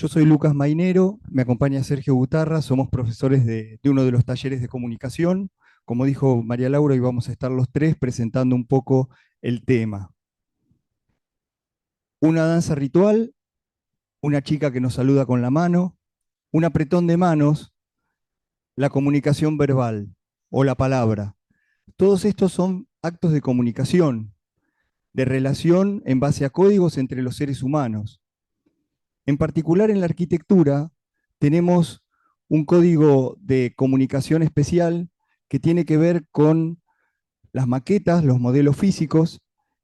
Yo soy Lucas Mainero, me acompaña Sergio Butarra, somos profesores de uno de los talleres de comunicación. Como dijo María Laura, hoy vamos a estar los tres presentando un poco el tema. Una danza ritual, una chica que nos saluda con la mano, un apretón de manos, la comunicación verbal o la palabra. Todos estos son actos de comunicación, de relación en base a códigos entre los seres humanos. En particular en la arquitectura tenemos un código de comunicación especial que tiene que ver con las maquetas, los modelos físicos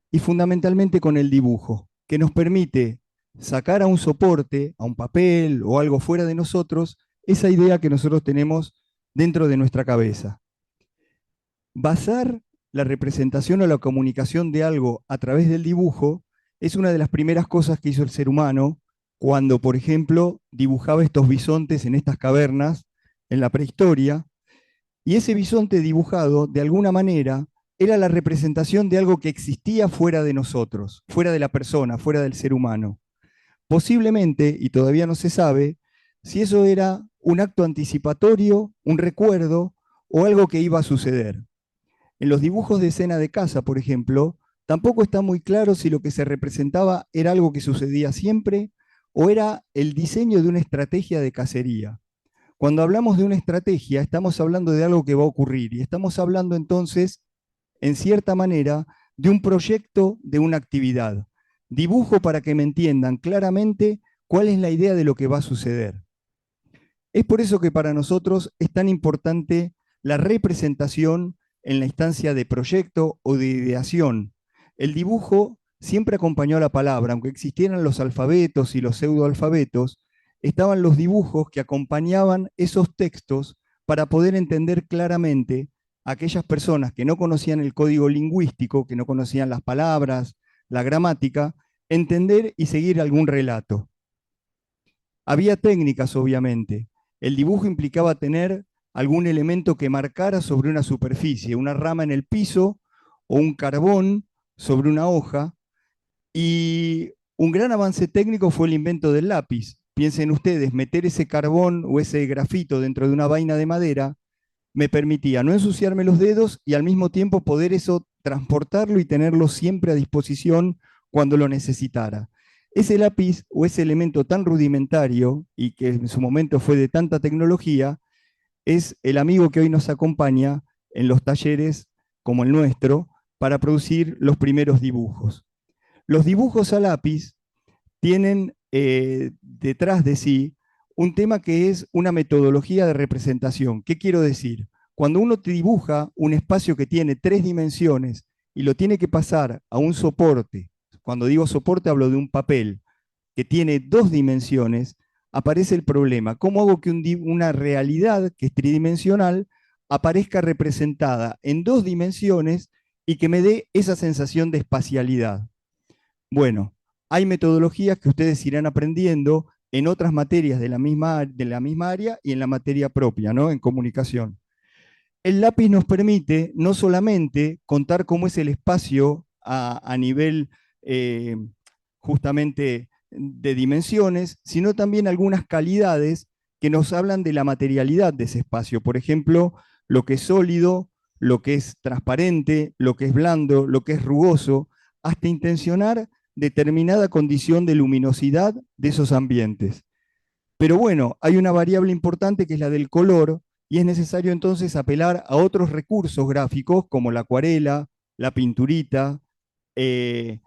y fundamentalmente con el dibujo, que nos permite sacar a un soporte, a un papel o algo fuera de nosotros, esa idea que nosotros tenemos dentro de nuestra cabeza. Basar la representación o la comunicación de algo a través del dibujo es una de las primeras cosas que hizo el ser humano cuando, por ejemplo, dibujaba estos bisontes en estas cavernas en la prehistoria, y ese bisonte dibujado, de alguna manera, era la representación de algo que existía fuera de nosotros, fuera de la persona, fuera del ser humano. Posiblemente, y todavía no se sabe, si eso era un acto anticipatorio, un recuerdo o algo que iba a suceder. En los dibujos de escena de casa, por ejemplo, tampoco está muy claro si lo que se representaba era algo que sucedía siempre o era el diseño de una estrategia de cacería. Cuando hablamos de una estrategia, estamos hablando de algo que va a ocurrir y estamos hablando entonces, en cierta manera, de un proyecto, de una actividad. Dibujo para que me entiendan claramente cuál es la idea de lo que va a suceder. Es por eso que para nosotros es tan importante la representación en la instancia de proyecto o de ideación. El dibujo siempre acompañó a la palabra, aunque existieran los alfabetos y los pseudoalfabetos, estaban los dibujos que acompañaban esos textos para poder entender claramente a aquellas personas que no conocían el código lingüístico, que no conocían las palabras, la gramática, entender y seguir algún relato. Había técnicas, obviamente. El dibujo implicaba tener algún elemento que marcara sobre una superficie, una rama en el piso o un carbón sobre una hoja. Y un gran avance técnico fue el invento del lápiz. Piensen ustedes, meter ese carbón o ese grafito dentro de una vaina de madera me permitía no ensuciarme los dedos y al mismo tiempo poder eso transportarlo y tenerlo siempre a disposición cuando lo necesitara. Ese lápiz o ese elemento tan rudimentario y que en su momento fue de tanta tecnología, es el amigo que hoy nos acompaña en los talleres como el nuestro para producir los primeros dibujos. Los dibujos a lápiz tienen detrás de sí un tema que es una metodología de representación. ¿Qué quiero decir? Cuando uno te dibuja un espacio que tiene 3 dimensiones y lo tiene que pasar a un soporte, cuando digo soporte hablo de un papel que tiene 2 dimensiones, aparece el problema. ¿Cómo hago que una realidad que es tridimensional aparezca representada en 2 dimensiones y que me dé esa sensación de espacialidad? Bueno, hay metodologías que ustedes irán aprendiendo en otras materias de la misma área y en la materia propia, ¿no? En comunicación. El lápiz nos permite no solamente contar cómo es el espacio a nivel justamente de dimensiones, sino también algunas calidades que nos hablan de la materialidad de ese espacio. Por ejemplo, lo que es sólido, lo que es transparente, lo que es blando, lo que es rugoso, hasta intencionar determinada condición de luminosidad de esos ambientes. Pero bueno, hay una variable importante que es la del color, y es necesario entonces apelar a otros recursos gráficos como la acuarela, la pinturita, eh,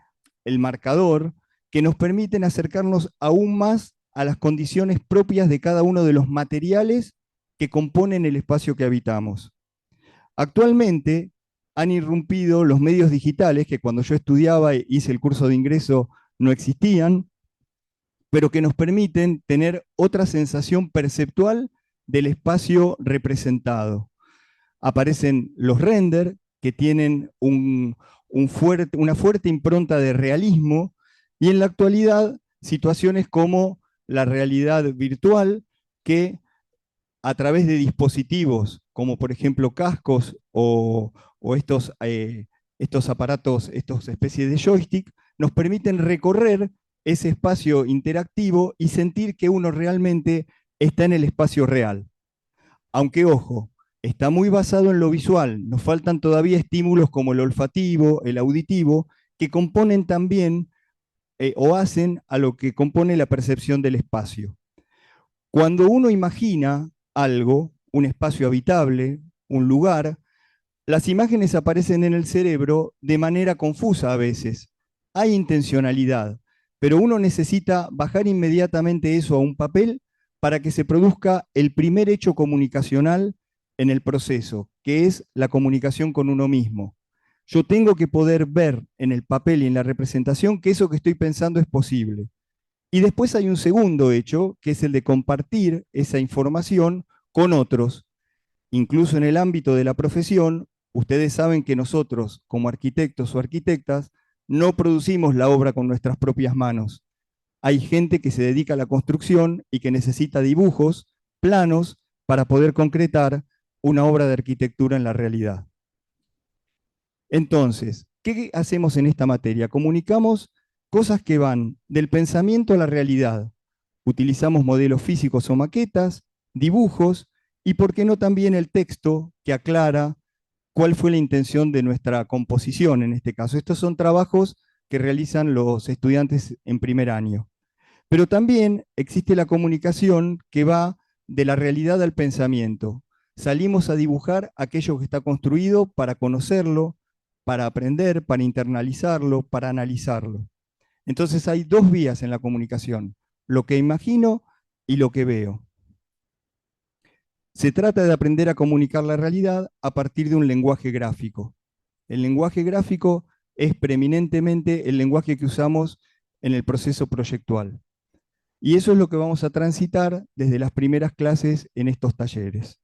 el marcador, que nos permiten acercarnos aún más a las condiciones propias de cada uno de los materiales que componen el espacio que habitamos. Actualmente han irrumpido los medios digitales, que cuando yo estudiaba e hice el curso de ingreso no existían, pero que nos permiten tener otra sensación perceptual del espacio representado. Aparecen los render, que tienen una fuerte impronta de realismo, y en la actualidad situaciones como la realidad virtual, que a través de dispositivos como por ejemplo cascos o estos aparatos, estas especies de joystick, nos permiten recorrer ese espacio interactivo y sentir que uno realmente está en el espacio real. Aunque, ojo, está muy basado en lo visual, nos faltan todavía estímulos como el olfativo, el auditivo, que componen también o hacen a lo que compone la percepción del espacio. Cuando uno imagina algo, un espacio habitable, un lugar, las imágenes aparecen en el cerebro de manera confusa a veces. Hay intencionalidad, pero uno necesita bajar inmediatamente eso a un papel para que se produzca el primer hecho comunicacional en el proceso, que es la comunicación con uno mismo. Yo tengo que poder ver en el papel y en la representación que eso que estoy pensando es posible. Y después hay un segundo hecho, que es el de compartir esa información con otros. Incluso en el ámbito de la profesión, ustedes saben que nosotros, como arquitectos o arquitectas, no producimos la obra con nuestras propias manos. Hay gente que se dedica a la construcción y que necesita dibujos, planos, para poder concretar una obra de arquitectura en la realidad. Entonces, ¿qué hacemos en esta materia? Comunicamos cosas que van del pensamiento a la realidad. Utilizamos modelos físicos o maquetas, dibujos y, por qué no, también el texto que aclara cuál fue la intención de nuestra composición en este caso. Estos son trabajos que realizan los estudiantes en primer año. Pero también existe la comunicación que va de la realidad al pensamiento. Salimos a dibujar aquello que está construido para conocerlo, para aprender, para internalizarlo, para analizarlo. Entonces hay dos vías en la comunicación, lo que imagino y lo que veo. Se trata de aprender a comunicar la realidad a partir de un lenguaje gráfico. El lenguaje gráfico es preeminentemente el lenguaje que usamos en el proceso proyectual. Y eso es lo que vamos a transitar desde las primeras clases en estos talleres.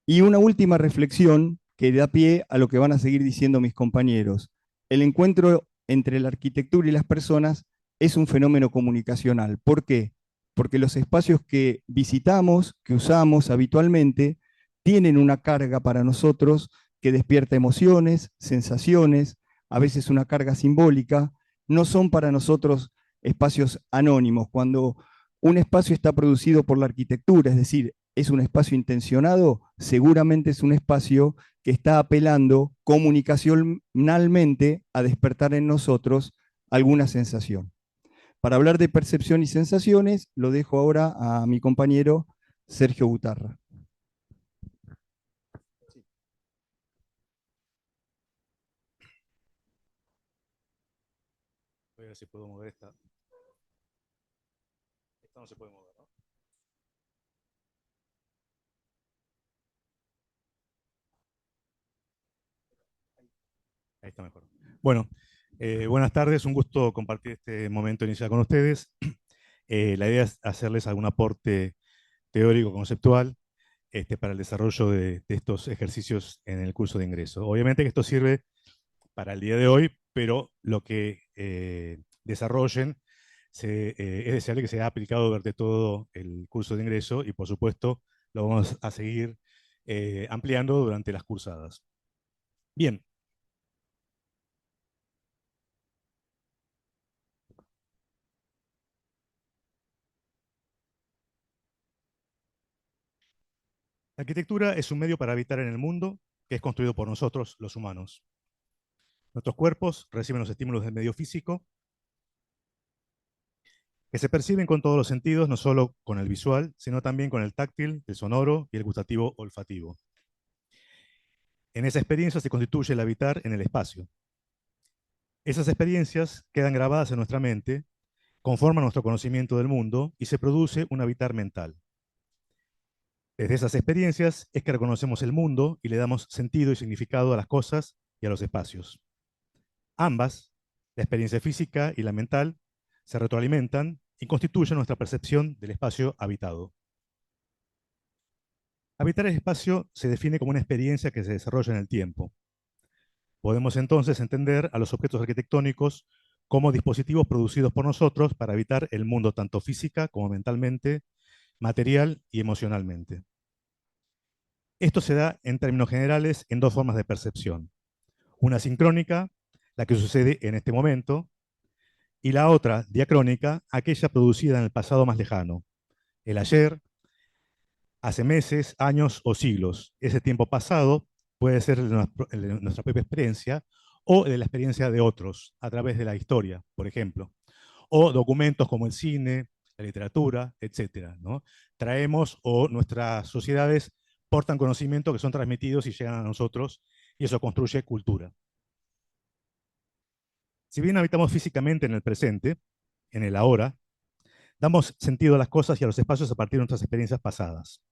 Y una última reflexión que da pie a lo que van a seguir diciendo mis compañeros. El encuentro entre la arquitectura y las personas es un fenómeno comunicacional. ¿Por qué? Porque los espacios que visitamos, que usamos habitualmente, tienen una carga para nosotros que despierta emociones, sensaciones, a veces una carga simbólica. No son para nosotros espacios anónimos. Cuando un espacio está producido por la arquitectura, es decir, es un espacio intencionado, seguramente es un espacio que está apelando comunicacionalmente a despertar en nosotros alguna sensación. Para hablar de percepción y sensaciones, lo dejo ahora a mi compañero Sergio Butarra. Voy a ver si puedo mover esta. Esta no se puede mover, ¿no? Ahí está mejor. Bueno, buenas tardes, un gusto compartir este momento inicial con ustedes. La idea es hacerles algún aporte teórico, conceptual, para el desarrollo de estos ejercicios en el curso de ingreso. Obviamente que esto sirve para el día de hoy, pero lo que desarrollen es deseable que sea aplicado durante todo el curso de ingreso y, por supuesto, lo vamos a seguir ampliando durante las cursadas. Bien. La arquitectura es un medio para habitar en el mundo que es construido por nosotros, los humanos. Nuestros cuerpos reciben los estímulos del medio físico, que se perciben con todos los sentidos, no solo con el visual, sino también con el táctil, el sonoro y el gustativo olfativo. En esa experiencia se constituye el habitar en el espacio. Esas experiencias quedan grabadas en nuestra mente, conforman nuestro conocimiento del mundo y se produce un habitar mental. Desde esas experiencias es que reconocemos el mundo y le damos sentido y significado a las cosas y a los espacios. Ambas, la experiencia física y la mental, se retroalimentan y constituyen nuestra percepción del espacio habitado. Habitar el espacio se define como una experiencia que se desarrolla en el tiempo. Podemos entonces entender a los objetos arquitectónicos como dispositivos producidos por nosotros para habitar el mundo tanto física como mentalmente, material y emocionalmente. Esto se da en términos generales en dos formas de percepción. Una sincrónica, la que sucede en este momento, y la otra, diacrónica, aquella producida en el pasado más lejano, el ayer, hace meses, años o siglos. Ese tiempo pasado puede ser el de nuestra propia experiencia o de la experiencia de otros, a través de la historia, por ejemplo, o documentos como el cine, la literatura, etcétera, ¿no? Traemos o nuestras sociedades portan conocimiento que son transmitidos y llegan a nosotros, y eso construye cultura. Si bien habitamos físicamente en el presente, en el ahora, damos sentido a las cosas y a los espacios a partir de nuestras experiencias pasadas.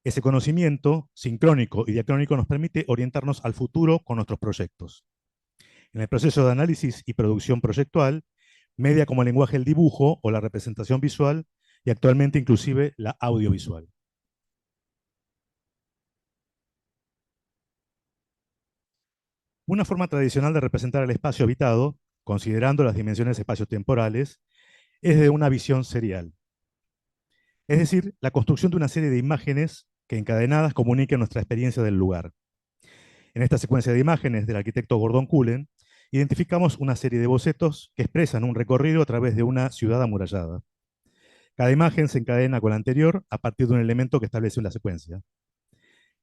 Ese conocimiento sincrónico y diacrónico nos permite orientarnos al futuro con nuestros proyectos. En el proceso de análisis y producción proyectual, media como el lenguaje el dibujo o la representación visual y actualmente inclusive la audiovisual. Una forma tradicional de representar el espacio habitado, considerando las dimensiones espaciotemporales, es de una visión serial. Es decir, la construcción de una serie de imágenes que encadenadas comuniquen nuestra experiencia del lugar. En esta secuencia de imágenes del arquitecto Gordon Cullen, identificamos una serie de bocetos que expresan un recorrido a través de una ciudad amurallada. Cada imagen se encadena con la anterior a partir de un elemento que establece la secuencia.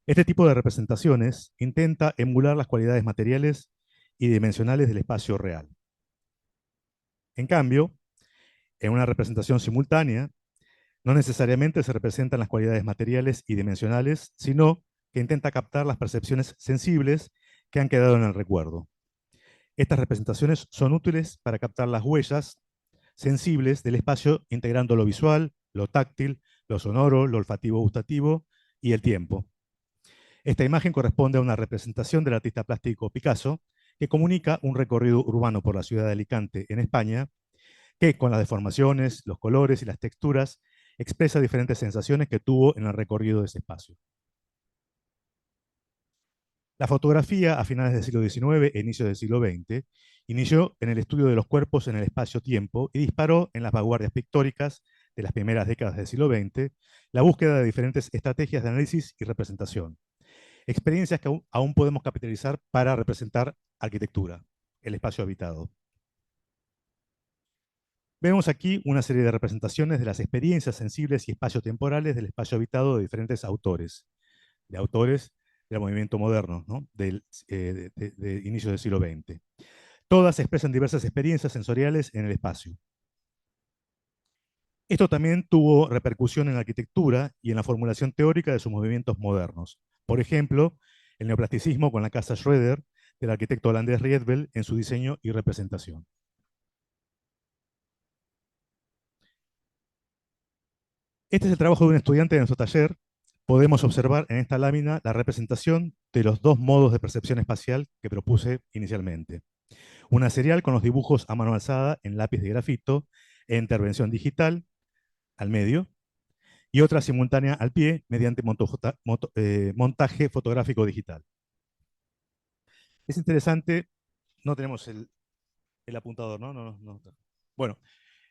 Este tipo de representaciones intenta emular las cualidades materiales y dimensionales del espacio real. En cambio, en una representación simultánea, no necesariamente se representan las cualidades materiales y dimensionales, sino que intenta captar las percepciones sensibles que han quedado en el recuerdo. Estas representaciones son útiles para captar las huellas sensibles del espacio, integrando lo visual, lo táctil, lo sonoro, lo olfativo gustativo y el tiempo. Esta imagen corresponde a una representación del artista plástico Picasso, que comunica un recorrido urbano por la ciudad de Alicante, en España, que con las deformaciones, los colores y las texturas expresa diferentes sensaciones que tuvo en el recorrido de ese espacio. La fotografía, a finales del siglo XIX e inicios del siglo XX, inició en el estudio de los cuerpos en el espacio-tiempo y disparó en las vanguardias pictóricas de las primeras décadas del siglo XX la búsqueda de diferentes estrategias de análisis y representación. Experiencias que aún podemos capitalizar para representar arquitectura, el espacio habitado. Vemos aquí una serie de representaciones de las experiencias sensibles y espaciotemporales del espacio habitado de diferentes autores, de autores del movimiento moderno, ¿no? De inicio del siglo XX. Todas expresan diversas experiencias sensoriales en el espacio. Esto también tuvo repercusión en la arquitectura y en la formulación teórica de sus movimientos modernos. Por ejemplo, el neoplasticismo con la casa Schroeder del arquitecto holandés Rietveld en su diseño y representación. Este es el trabajo de un estudiante de nuestro taller. Podemos observar en esta lámina la representación de los dos modos de percepción espacial que propuse inicialmente. Una serial con los dibujos a mano alzada en lápiz de grafito e intervención digital al medio, y otra simultánea al pie mediante montaje fotográfico digital. Es interesante, no tenemos el apuntador, ¿no? No. Bueno,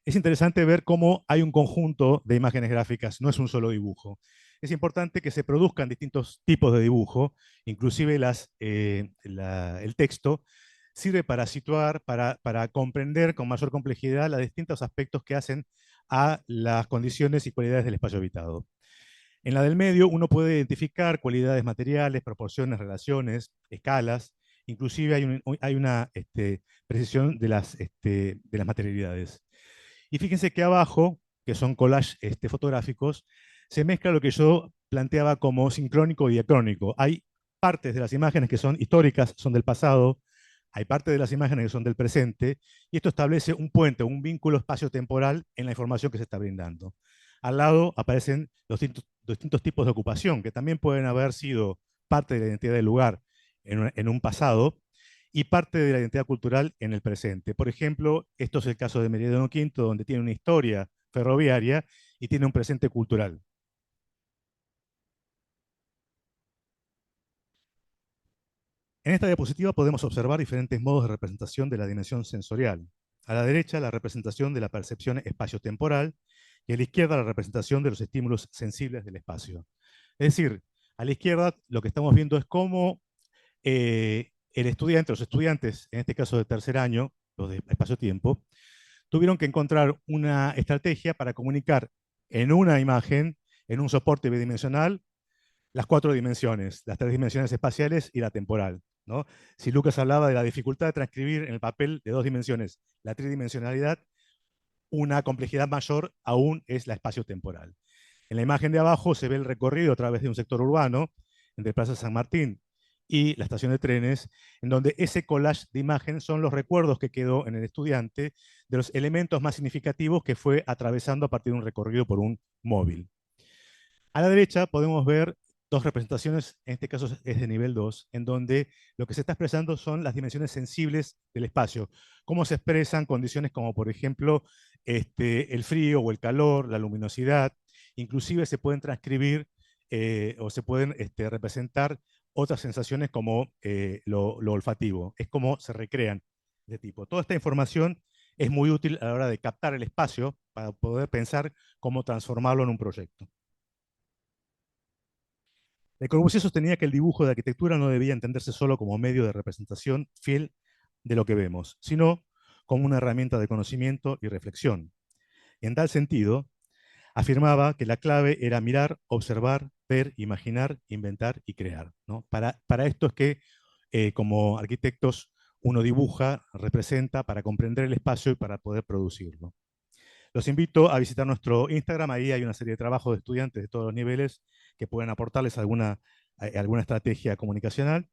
es interesante ver cómo hay un conjunto de imágenes gráficas, no es un solo dibujo. Es importante que se produzcan distintos tipos de dibujo, inclusive el texto sirve para situar, para comprender con mayor complejidad los distintos aspectos que hacen a las condiciones y cualidades del espacio habitado. En la del medio uno puede identificar cualidades materiales, proporciones, relaciones, escalas, inclusive hay una precisión de las materialidades. Y fíjense que abajo, que son collages fotográficos, se mezcla lo que yo planteaba como sincrónico y diacrónico. Hay partes de las imágenes que son históricas, son del pasado, hay partes de las imágenes que son del presente, y esto establece un puente, un vínculo espacio-temporal en la información que se está brindando. Al lado aparecen los distintos tipos de ocupación, que también pueden haber sido parte de la identidad del lugar en un pasado, y parte de la identidad cultural en el presente. Por ejemplo, esto es el caso de Meridiano Quinto, donde tiene una historia ferroviaria y tiene un presente cultural. En esta diapositiva podemos observar diferentes modos de representación de la dimensión sensorial. A la derecha, la representación de la percepción espaciotemporal, y a la izquierda, la representación de los estímulos sensibles del espacio. Es decir, a la izquierda lo que estamos viendo es cómo el estudiante, los estudiantes, en este caso de tercer año, los de espacio-tiempo, tuvieron que encontrar una estrategia para comunicar en una imagen, en un soporte bidimensional, las 4 dimensiones, las 3 dimensiones espaciales y la temporal, ¿no? Si Lucas hablaba de la dificultad de transcribir en el papel de 2 dimensiones la tridimensionalidad, una complejidad mayor aún es la espacio-temporal. En la imagen de abajo se ve el recorrido a través de un sector urbano, entre Plaza San Martín y la estación de trenes, en donde ese collage de imagen son los recuerdos que quedó en el estudiante de los elementos más significativos que fue atravesando a partir de un recorrido por un móvil. A la derecha podemos ver 2 representaciones, en este caso es de nivel 2, en donde lo que se está expresando son las dimensiones sensibles del espacio. Cómo se expresan condiciones como, por ejemplo, el frío o el calor, la luminosidad. Inclusive se pueden transcribir o se pueden representar otras sensaciones como lo olfativo. Es como se recrean de tipo. Toda esta información es muy útil a la hora de captar el espacio para poder pensar cómo transformarlo en un proyecto. Le Corbusier sostenía que el dibujo de arquitectura no debía entenderse solo como medio de representación fiel de lo que vemos, sino como una herramienta de conocimiento y reflexión. En tal sentido, afirmaba que la clave era mirar, observar, ver, imaginar, inventar y crear, ¿no? Para esto es que, como arquitectos, uno dibuja, representa para comprender el espacio y para poder producirlo. Los invito a visitar nuestro Instagram, ahí hay una serie de trabajos de estudiantes de todos los niveles que pueden aportarles alguna estrategia comunicacional.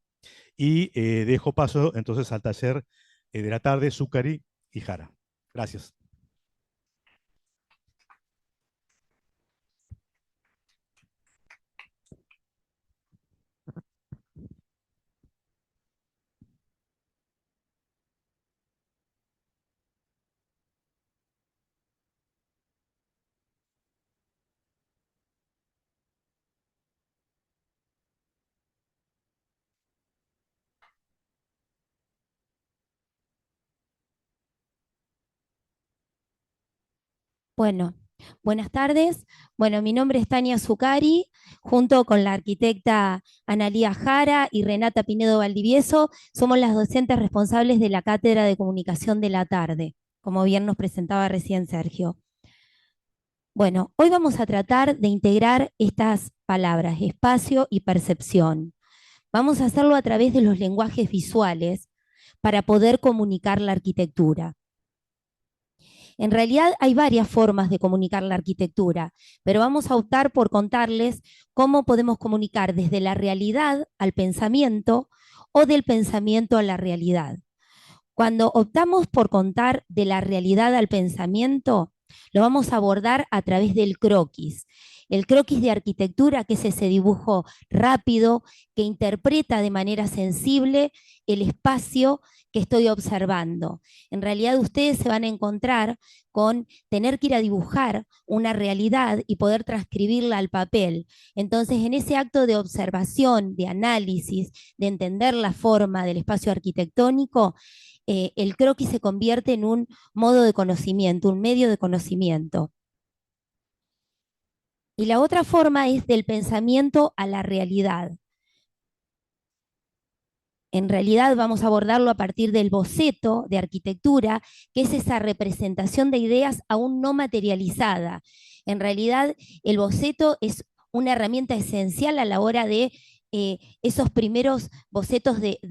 Y dejo paso entonces al taller de la tarde, Zuccari y Jara. Gracias. Bueno, buenas tardes. Bueno, mi nombre es Tania Zuccari, junto con la arquitecta Analía Jara y Renata Pinedo Valdivieso, somos las docentes responsables de la Cátedra de Comunicación de la Tarde, como bien nos presentaba recién Sergio. Bueno, hoy vamos a tratar de integrar estas palabras, espacio y percepción. Vamos a hacerlo a través de los lenguajes visuales para poder comunicar la arquitectura. En realidad hay varias formas de comunicar la arquitectura, pero vamos a optar por contarles cómo podemos comunicar desde la realidad al pensamiento o del pensamiento a la realidad. Cuando optamos por contar de la realidad al pensamiento, lo vamos a abordar a través del croquis. El croquis de arquitectura, que es ese dibujo rápido que interpreta de manera sensible el espacio que estoy observando. En realidad ustedes se van a encontrar con tener que ir a dibujar una realidad y poder transcribirla al papel. Entonces, en ese acto de observación, de análisis, de entender la forma del espacio arquitectónico, el croquis se convierte en un modo de conocimiento, un medio de conocimiento. Y la otra forma es del pensamiento a la realidad. En realidad vamos a abordarlo a partir del boceto de arquitectura, que es esa representación de ideas aún no materializada. En realidad el boceto es una herramienta esencial a la hora de esos primeros bocetos de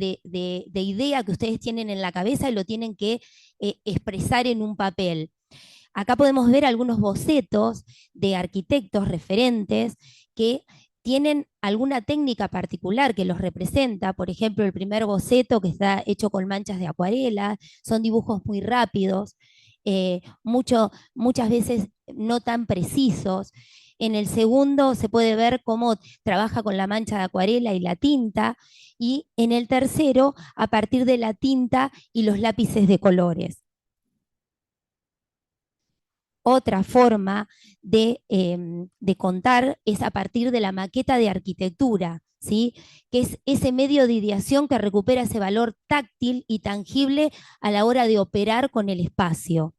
idea que ustedes tienen en la cabeza y lo tienen que expresar en un papel. Acá podemos ver algunos bocetos de arquitectos referentes que tienen alguna técnica particular que los representa. Por ejemplo, el primer boceto que está hecho con manchas de acuarela, son dibujos muy rápidos, muchas veces no tan precisos. En el segundo se puede ver cómo trabaja con la mancha de acuarela y la tinta, y en el tercero a partir de la tinta y los lápices de colores. Otra forma de contar es a partir de la maqueta de arquitectura, ¿sí? Que es ese medio de ideación que recupera ese valor táctil y tangible a la hora de operar con el espacio.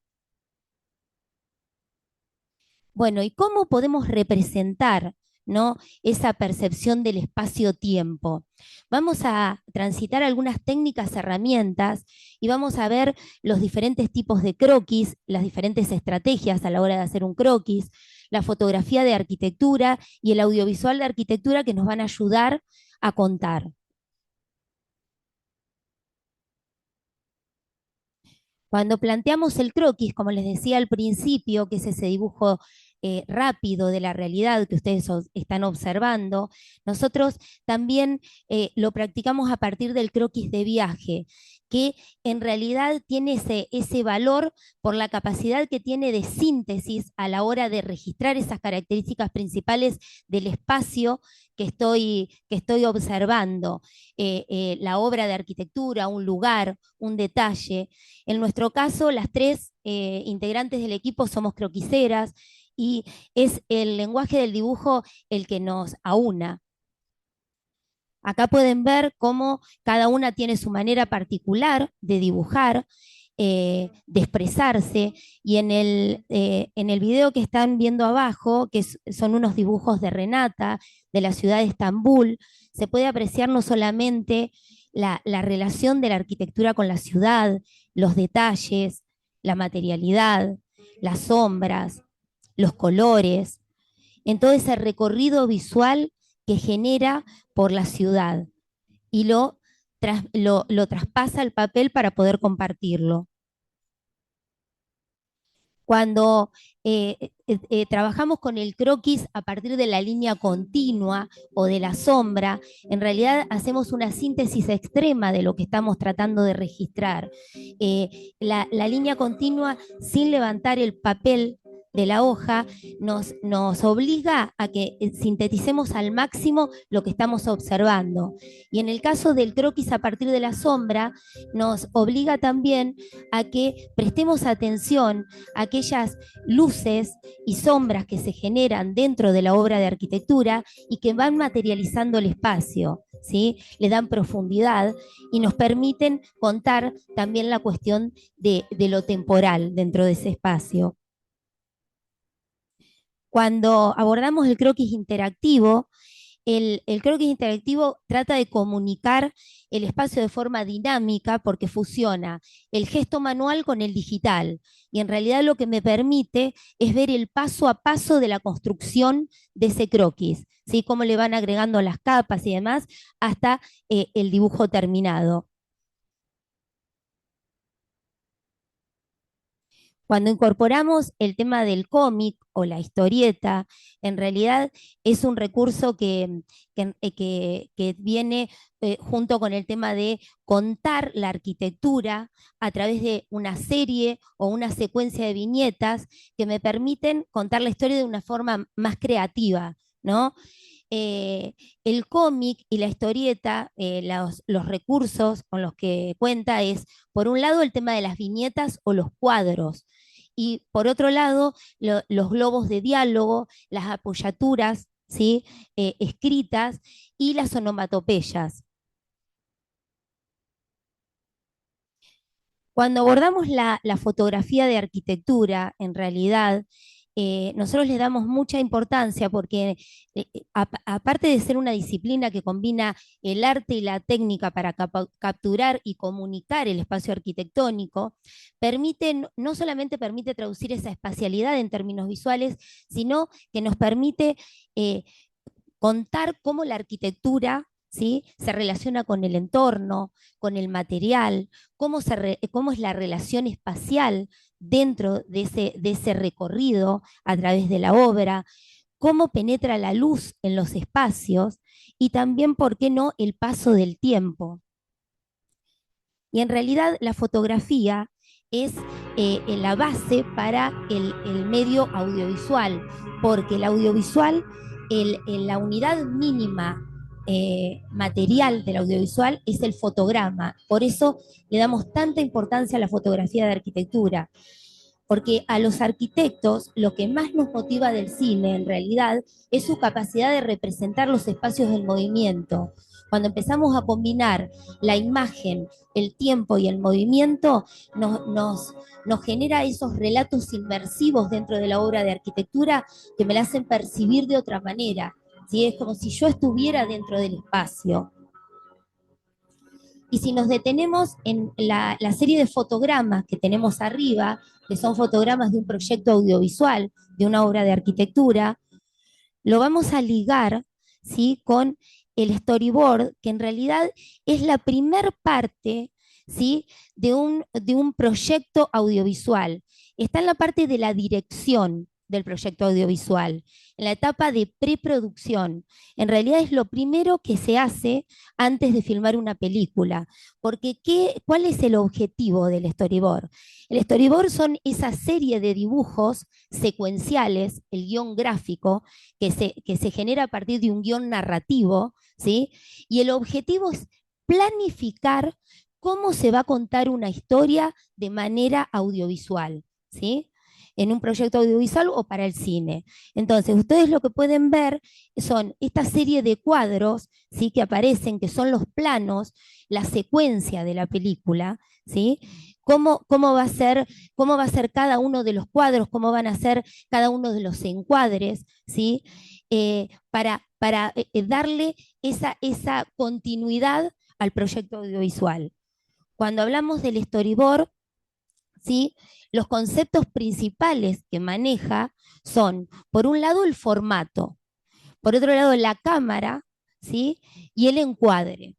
Bueno, ¿y cómo podemos representar ¿no? Esa percepción del espacio-tiempo. Vamos a transitar algunas técnicas, herramientas, y vamos a ver los diferentes tipos de croquis, las diferentes estrategias a la hora de hacer un croquis, la fotografía de arquitectura y el audiovisual de arquitectura que nos van a ayudar a contar. Cuando planteamos el croquis, como les decía al principio, que es ese dibujo rápido de la realidad que ustedes están observando, nosotros también lo practicamos a partir del croquis de viaje, que en realidad tiene ese valor por la capacidad que tiene de síntesis a la hora de registrar esas características principales del espacio que estoy observando, la obra de arquitectura, un lugar, un detalle. En nuestro caso, las tres integrantes del equipo somos croquiseras y es el lenguaje del dibujo el que nos aúna. Acá pueden ver cómo cada una tiene su manera particular de dibujar, de expresarse, y en el video que están viendo abajo, que son unos dibujos de Renata, de la ciudad de Estambul, se puede apreciar no solamente la relación de la arquitectura con la ciudad, los detalles, la materialidad, las sombras, los colores, en todo ese recorrido visual que genera por la ciudad y lo traspasa al papel para poder compartirlo. Cuando trabajamos con el croquis a partir de la línea continua o de la sombra, en realidad hacemos una síntesis extrema de lo que estamos tratando de registrar. La línea continua, sin levantar el papel de la hoja, nos obliga a que sinteticemos al máximo lo que estamos observando. Y en el caso del croquis a partir de la sombra, nos obliga también a que prestemos atención a aquellas luces y sombras que se generan dentro de la obra de arquitectura y que van materializando el espacio, ¿sí? Le dan profundidad y nos permiten contar también la cuestión de lo temporal dentro de ese espacio. Cuando abordamos el croquis interactivo, el croquis interactivo trata de comunicar el espacio de forma dinámica porque fusiona el gesto manual con el digital. Y en realidad lo que me permite es ver el paso a paso de la construcción de ese croquis, ¿sí? Cómo le van agregando las capas y demás hasta el dibujo terminado. Cuando incorporamos el tema del cómic o la historieta, en realidad es un recurso que viene junto con el tema de contar la arquitectura a través de una serie o una secuencia de viñetas que me permiten contar la historia de una forma más creativa, ¿no? El cómic y la historieta, los recursos con los que cuenta es, por un lado, el tema de las viñetas o los cuadros, y por otro lado, los globos de diálogo, las apoyaturas, ¿sí? Escritas y las onomatopeyas. Cuando abordamos la fotografía de arquitectura, en realidad, nosotros le damos mucha importancia porque aparte de ser una disciplina que combina el arte y la técnica para capturar y comunicar el espacio arquitectónico, no solamente permite traducir esa espacialidad en términos visuales, sino que nos permite contar cómo la arquitectura, ¿sí?, se relaciona con el entorno, con el material, cómo es la relación espacial dentro de ese recorrido a través de la obra, cómo penetra la luz en los espacios y también, ¿por qué no?, el paso del tiempo. Y en realidad la fotografía es la base para el medio audiovisual, porque el audiovisual, la unidad mínima material del audiovisual es el fotograma. Por eso le damos tanta importancia a la fotografía de arquitectura, porque a los arquitectos lo que más nos motiva del cine en realidad es su capacidad de representar los espacios del movimiento. Cuando empezamos a combinar la imagen, el tiempo y el movimiento, nos genera esos relatos inmersivos dentro de la obra de arquitectura que me la hacen percibir de otra manera, ¿sí? Es como si yo estuviera dentro del espacio. Y si nos detenemos en la serie de fotogramas que tenemos arriba, que son fotogramas de un proyecto audiovisual, de una obra de arquitectura, lo vamos a ligar, ¿sí?, con el storyboard, que en realidad es la primer parte, ¿sí?, de un proyecto audiovisual. Está en la parte de la dirección del proyecto audiovisual, en la etapa de preproducción. En realidad es lo primero que se hace antes de filmar una película, porque ¿cuál es el objetivo del storyboard? El storyboard son esa serie de dibujos secuenciales, el guión gráfico, que se genera a partir de un guión narrativo, ¿sí? Y el objetivo es planificar cómo se va a contar una historia de manera audiovisual, ¿sí? En un proyecto audiovisual o para el cine. Entonces, ustedes lo que pueden ver son esta serie de cuadros, ¿sí?, que aparecen, que son los planos, la secuencia de la película, ¿sí? Cómo va a ser cada uno de los cuadros, cómo van a ser cada uno de los encuadres, ¿sí? Para darle esa continuidad al proyecto audiovisual. Cuando hablamos del storyboard, ¿sí?, los conceptos principales que maneja son, por un lado, el formato, por otro lado, la cámara, ¿sí?, y el encuadre.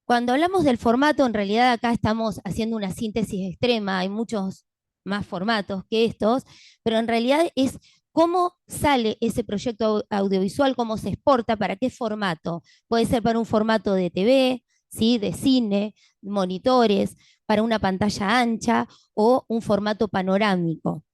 Cuando hablamos del formato, en realidad acá estamos haciendo una síntesis extrema, hay muchos más formatos que estos, pero en realidad es cómo sale ese proyecto audiovisual, cómo se exporta, para qué formato. Puede ser para un formato de TV, ¿sí?, de cine, monitores, para una pantalla ancha o un formato panorámico.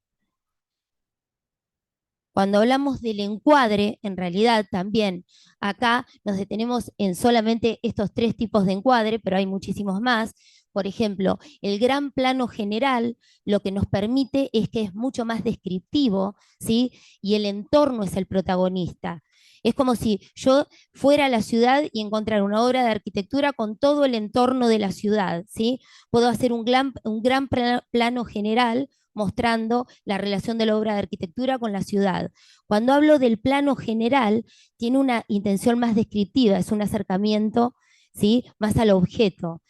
Cuando hablamos del encuadre, en realidad también acá nos detenemos en solamente estos 3 tipos de encuadre, pero hay muchísimos más. Por ejemplo, el gran plano general lo que nos permite es que es mucho más descriptivo, ¿sí?, y el entorno es el protagonista. Es como si yo fuera a la ciudad y encontrara una obra de arquitectura con todo el entorno de la ciudad, ¿sí? Puedo hacer un gran plano general mostrando la relación de la obra de arquitectura con la ciudad. Cuando hablo del plano general, tiene una intención más descriptiva, es un acercamiento, ¿sí?, más al objeto.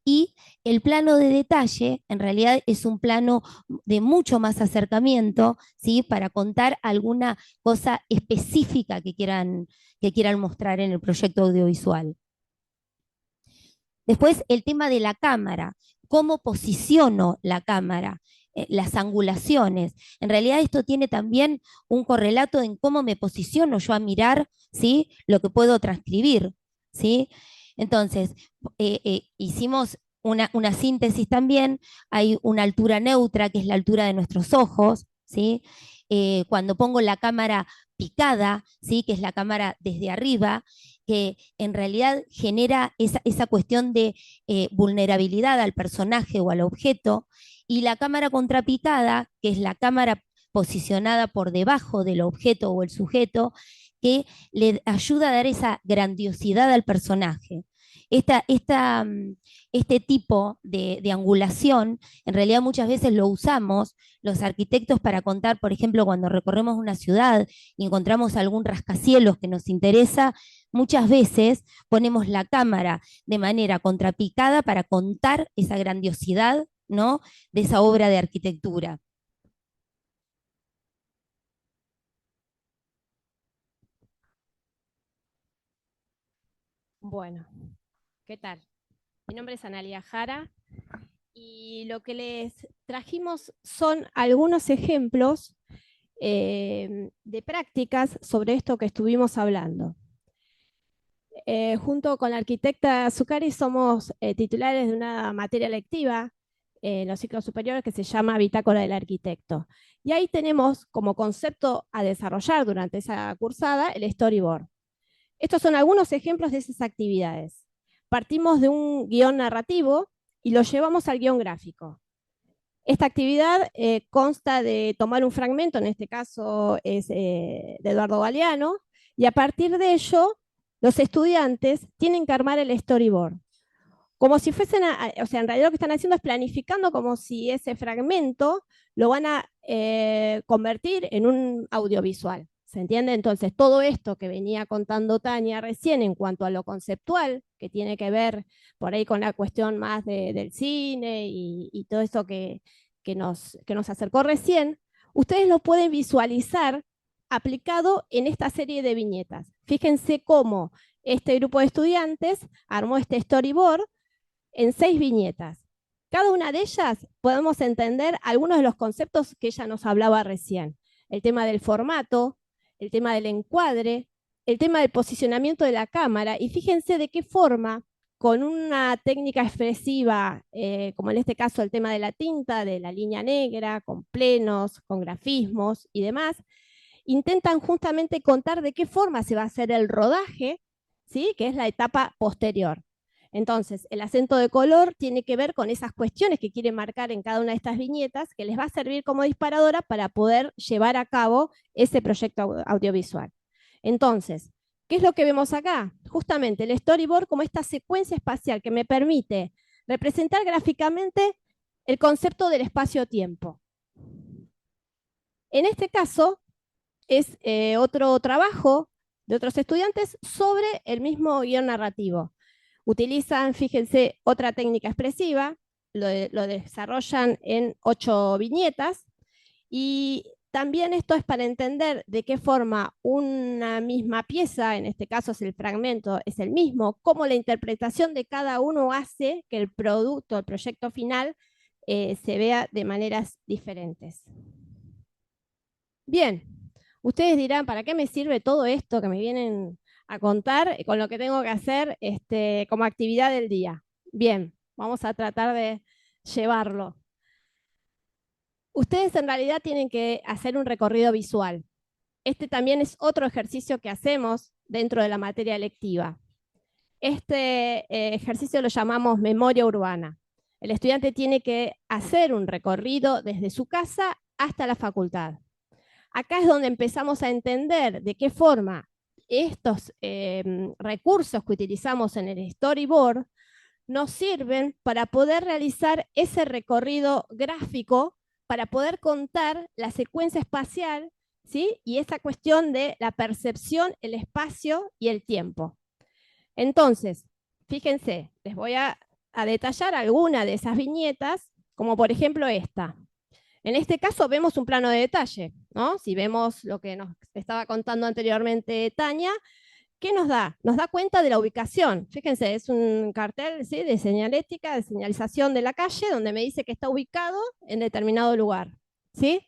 Y el plano de detalle, en realidad, es un plano de mucho más acercamiento, ¿sí?, para contar alguna cosa específica que quieran mostrar en el proyecto audiovisual. Después, el tema de la cámara, cómo posiciono la cámara, las angulaciones. En realidad esto tiene también un correlato en cómo me posiciono yo a mirar, ¿sí?, lo que puedo transcribir, ¿sí? Entonces, hicimos una síntesis también. Hay una altura neutra, que es la altura de nuestros ojos, ¿sí? Cuando pongo la cámara picada, ¿sí?, que es la cámara desde arriba, que en realidad genera esa cuestión de vulnerabilidad al personaje o al objeto, y la cámara contrapicada, que es la cámara posicionada por debajo del objeto o el sujeto, que le ayuda a dar esa grandiosidad al personaje. Este tipo de angulación, en realidad muchas veces lo usamos los arquitectos para contar, por ejemplo, cuando recorremos una ciudad y encontramos algún rascacielos que nos interesa, muchas veces ponemos la cámara de manera contrapicada para contar esa grandiosidad, ¿no?, de esa obra de arquitectura. Bueno, ¿qué tal? Mi nombre es Analia Jara y lo que les trajimos son algunos ejemplos de prácticas sobre esto que estuvimos hablando. Junto con la arquitecta Zuccari somos titulares de una materia lectiva en los ciclos superiores que se llama Bitácora del Arquitecto. Y ahí tenemos como concepto a desarrollar durante esa cursada el storyboard. Estos son algunos ejemplos de esas actividades. Partimos de un guión narrativo y lo llevamos al guión gráfico. Esta actividad consta de tomar un fragmento, en este caso es de Eduardo Galeano, y a partir de ello los estudiantes tienen que armar el storyboard. Como si fuesen, o sea, en realidad lo que están haciendo es planificando como si ese fragmento lo van a convertir en un audiovisual, ¿Se entiende? Entonces, todo esto que venía contando Tania recién en cuanto a lo conceptual, que tiene que ver por ahí con la cuestión más del cine y todo esto que nos acercó recién, ustedes lo pueden visualizar aplicado en esta serie de viñetas. Fíjense cómo este grupo de estudiantes armó este storyboard en 6 viñetas. Cada una de ellas podemos entender algunos de los conceptos que ella nos hablaba recién. El tema del formato, el tema del encuadre, el tema del posicionamiento de la cámara, y fíjense de qué forma, con una técnica expresiva, como en este caso el tema de la tinta, de la línea negra, con plenos, con grafismos y demás, intentan justamente contar de qué forma se va a hacer el rodaje, ¿sí? Que es la etapa posterior. Entonces, el acento de color tiene que ver con esas cuestiones que quieren marcar en cada una de estas viñetas, que les va a servir como disparadora para poder llevar a cabo ese proyecto audiovisual. Entonces, ¿qué es lo que vemos acá? Justamente el storyboard como esta secuencia espacial que me permite representar gráficamente el concepto del espacio-tiempo. En este caso, es otro trabajo de otros estudiantes sobre el mismo guión narrativo. Utilizan, fíjense, otra técnica expresiva, lo desarrollan en 8 viñetas, y también esto es para entender de qué forma una misma pieza, en este caso es el fragmento, es el mismo, cómo la interpretación de cada uno hace que el producto, el proyecto final, se vea de maneras diferentes. Bien, ustedes dirán, ¿para qué me sirve todo esto que me vienen a contar con lo que tengo que hacer como actividad del día? Bien, vamos a tratar de llevarlo. Ustedes en realidad tienen que hacer un recorrido visual. Este también es otro ejercicio que hacemos dentro de la materia electiva. Este ejercicio lo llamamos memoria urbana. El estudiante tiene que hacer un recorrido desde su casa hasta la facultad. Acá es donde empezamos a entender de qué forma estos recursos que utilizamos en el storyboard nos sirven para poder realizar ese recorrido gráfico, para poder contar la secuencia espacial, ¿sí? Y esa cuestión de la percepción, el espacio y el tiempo. Entonces, fíjense, les voy a detallar alguna de esas viñetas, como por ejemplo esta. En este caso vemos un plano de detalle, ¿no? Si vemos lo que nos estaba contando anteriormente Tania, ¿qué nos da? Nos da cuenta de la ubicación. Fíjense, es un cartel, ¿sí?, de señalética, de señalización de la calle, donde me dice que está ubicado en determinado lugar, ¿sí?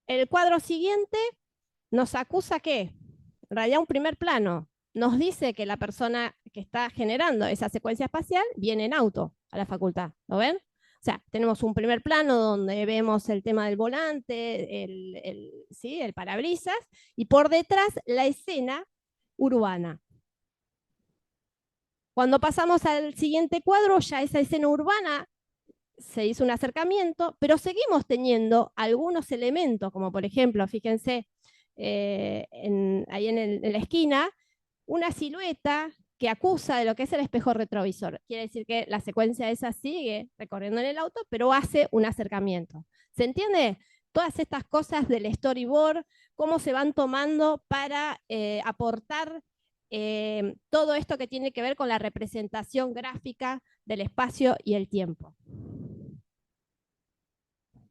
El cuadro siguiente nos acusa que, en realidad un primer plano, nos dice que la persona que está generando esa secuencia espacial viene en auto a la facultad, ¿lo ven? O sea, tenemos un primer plano donde vemos el tema del volante, ¿sí?, el parabrisas, y por detrás la escena urbana. Cuando pasamos al siguiente cuadro, ya esa escena urbana se hizo un acercamiento, pero seguimos teniendo algunos elementos, como por ejemplo, fíjense, ahí en la esquina, una silueta que acusa de lo que es el espejo retrovisor. Quiere decir que la secuencia esa sigue recorriendo en el auto, pero hace un acercamiento. ¿Se entiende? Todas estas cosas del storyboard, cómo se van tomando para aportar todo esto que tiene que ver con la representación gráfica del espacio y el tiempo.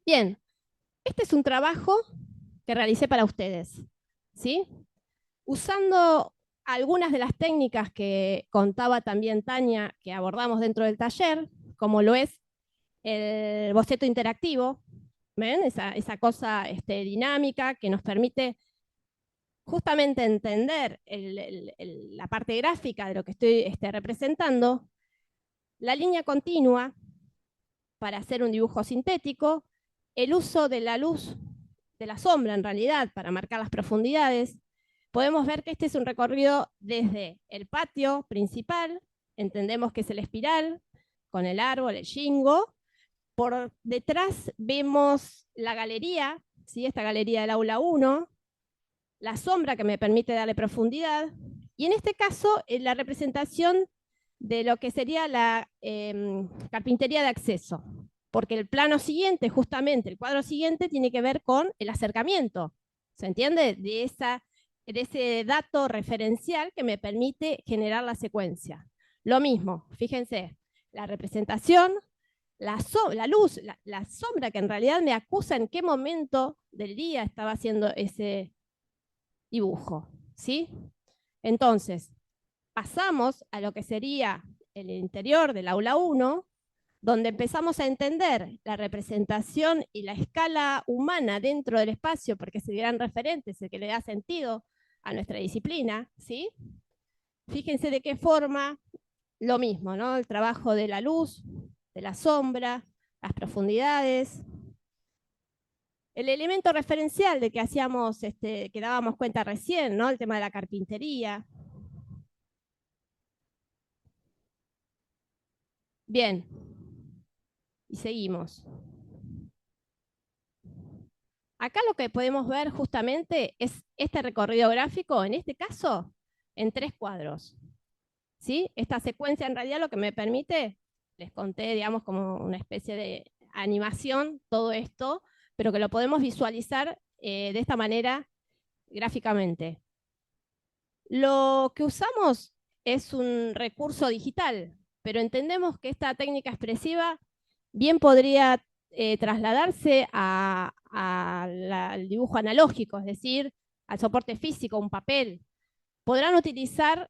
Bien, este es un trabajo que realicé para ustedes, ¿sí? Usando algunas de las técnicas que contaba también Tania, que abordamos dentro del taller, como lo es el boceto interactivo, ¿ven? Esa cosa dinámica que nos permite justamente entender la parte gráfica de lo que estoy representando, la línea continua para hacer un dibujo sintético, el uso de la luz, de la sombra en realidad, para marcar las profundidades. Podemos ver que este es un recorrido desde el patio principal, entendemos que es el espiral, con el árbol, el shingo. Por detrás vemos la galería, ¿sí?, esta galería del aula 1, la sombra que me permite darle profundidad, y en este caso la representación de lo que sería la carpintería de acceso, porque el plano siguiente, justamente el cuadro siguiente, tiene que ver con el acercamiento ¿Se entiende? De ese dato referencial que me permite generar la secuencia. Lo mismo, fíjense, la representación, la luz, la sombra que en realidad me acusa en qué momento del día estaba haciendo ese dibujo, ¿sí? Entonces, pasamos a lo que sería el interior del aula 1, donde empezamos a entender la representación y la escala humana dentro del espacio, porque es el gran referente, es el que le da sentido a nuestra disciplina, ¿sí? Fíjense de qué forma, lo mismo, ¿no? El trabajo de la luz, de la sombra, las profundidades. El elemento referencial de que hacíamos, que dábamos cuenta recién, ¿no? El tema de la carpintería. Bien. Y seguimos. Acá lo que podemos ver justamente es este recorrido gráfico, en este caso, en 3 cuadros. ¿Sí? Esta secuencia en realidad lo que me permite, les conté, digamos, como una especie de animación, todo esto, pero que lo podemos visualizar de esta manera gráficamente. Lo que usamos es un recurso digital, pero entendemos que esta técnica expresiva bien podría trasladarse al dibujo analógico, es decir, al soporte físico, un papel. Podrán utilizar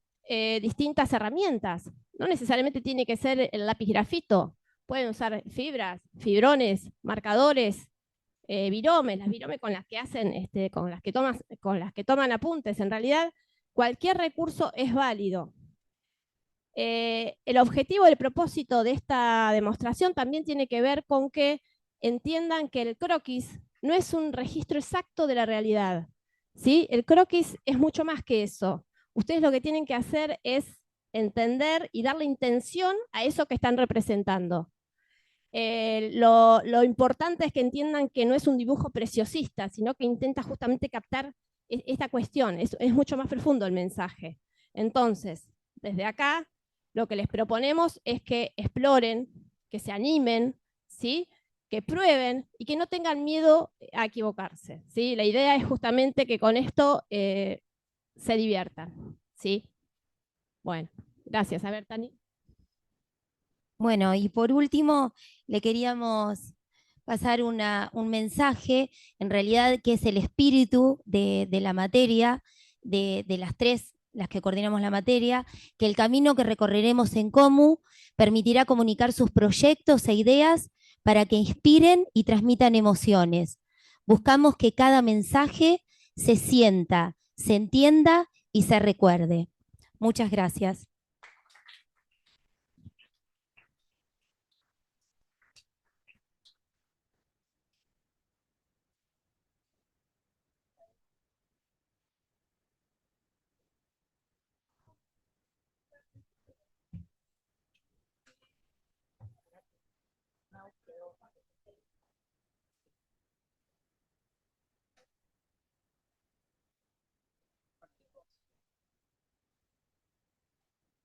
distintas herramientas. No necesariamente tiene que ser el lápiz grafito. Pueden usar fibras, fibrones, marcadores, viromes, las viromes con las que hacen, con las que toman apuntes. En realidad, cualquier recurso es válido. El objetivo, el propósito de esta demostración también tiene que ver con que entiendan que el croquis no es un registro exacto de la realidad, ¿sí? El croquis es mucho más que eso. Ustedes lo que tienen que hacer es entender y darle intención a eso que están representando. Lo importante es que entiendan que no es un dibujo preciosista, sino que intenta justamente captar esta cuestión. Es mucho más profundo el mensaje. Entonces, desde acá, lo que les proponemos es que exploren, que se animen, ¿sí? Que prueben y que no tengan miedo a equivocarse, ¿sí? La idea es justamente que con esto se diviertan, ¿sí? Bueno, gracias. A ver, Tani. Bueno, y por último, le queríamos pasar un mensaje, en realidad, que es el espíritu de la materia, de las 3, las que coordinamos la materia, que el camino que recorreremos en COMU permitirá comunicar sus proyectos e ideas para que inspiren y transmitan emociones. Buscamos que cada mensaje se sienta, se entienda y se recuerde. Muchas gracias.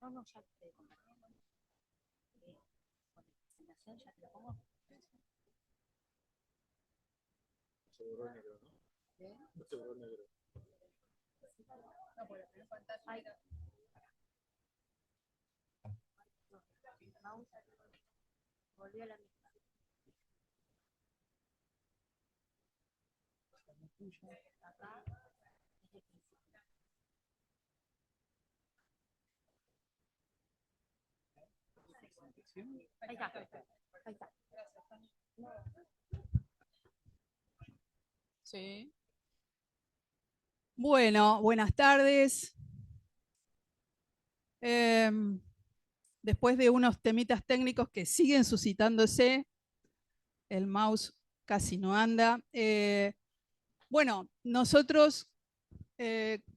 No, no, ya te compartimos. Con la presentación ya te lo pongo. Se borró negro, ¿no? ¿Sí? Se borró negro. No, por la primera pantalla. Volvió a la misma. Acá es el principio. Ahí está. Ahí está. Sí. Bueno, buenas tardes. Después de unos temitas técnicos que siguen suscitándose, el mouse casi no anda. Bueno, nosotros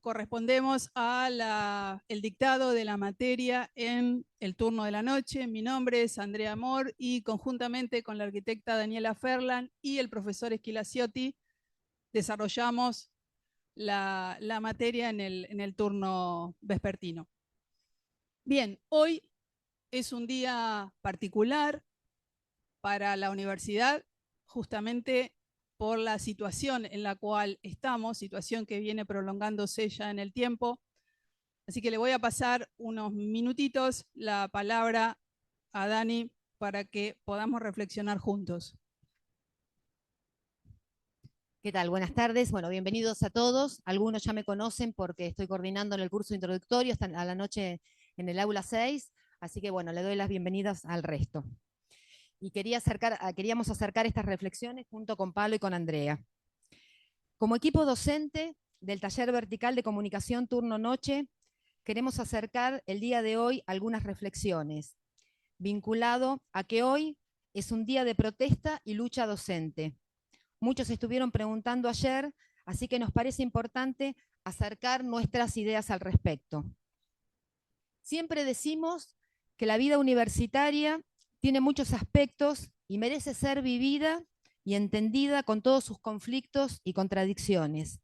correspondemos a el dictado de la materia en el turno de la noche. Mi nombre es Andrea Amor y conjuntamente con la arquitecta Daniela Ferland y el profesor Esquilaciotti desarrollamos la materia en el turno vespertino. Bien, hoy es un día particular para la universidad, justamente por la situación en la cual estamos, situación que viene prolongándose ya en el tiempo. Así que le voy a pasar unos minutitos la palabra a Dani para que podamos reflexionar juntos. ¿Qué tal? Buenas tardes. Bueno, bienvenidos a todos. Algunos ya me conocen porque estoy coordinando en el curso introductorio hasta a la noche en el aula 6, así que bueno, le doy las bienvenidas al resto. Y queríamos acercar estas reflexiones junto con Pablo y con Andrea. Como equipo docente del Taller Vertical de Comunicación Turno Noche, queremos acercar el día de hoy algunas reflexiones, vinculado a que hoy es un día de protesta y lucha docente. Muchos estuvieron preguntando ayer, así que nos parece importante acercar nuestras ideas al respecto. Siempre decimos que la vida universitaria tiene muchos aspectos y merece ser vivida y entendida con todos sus conflictos y contradicciones.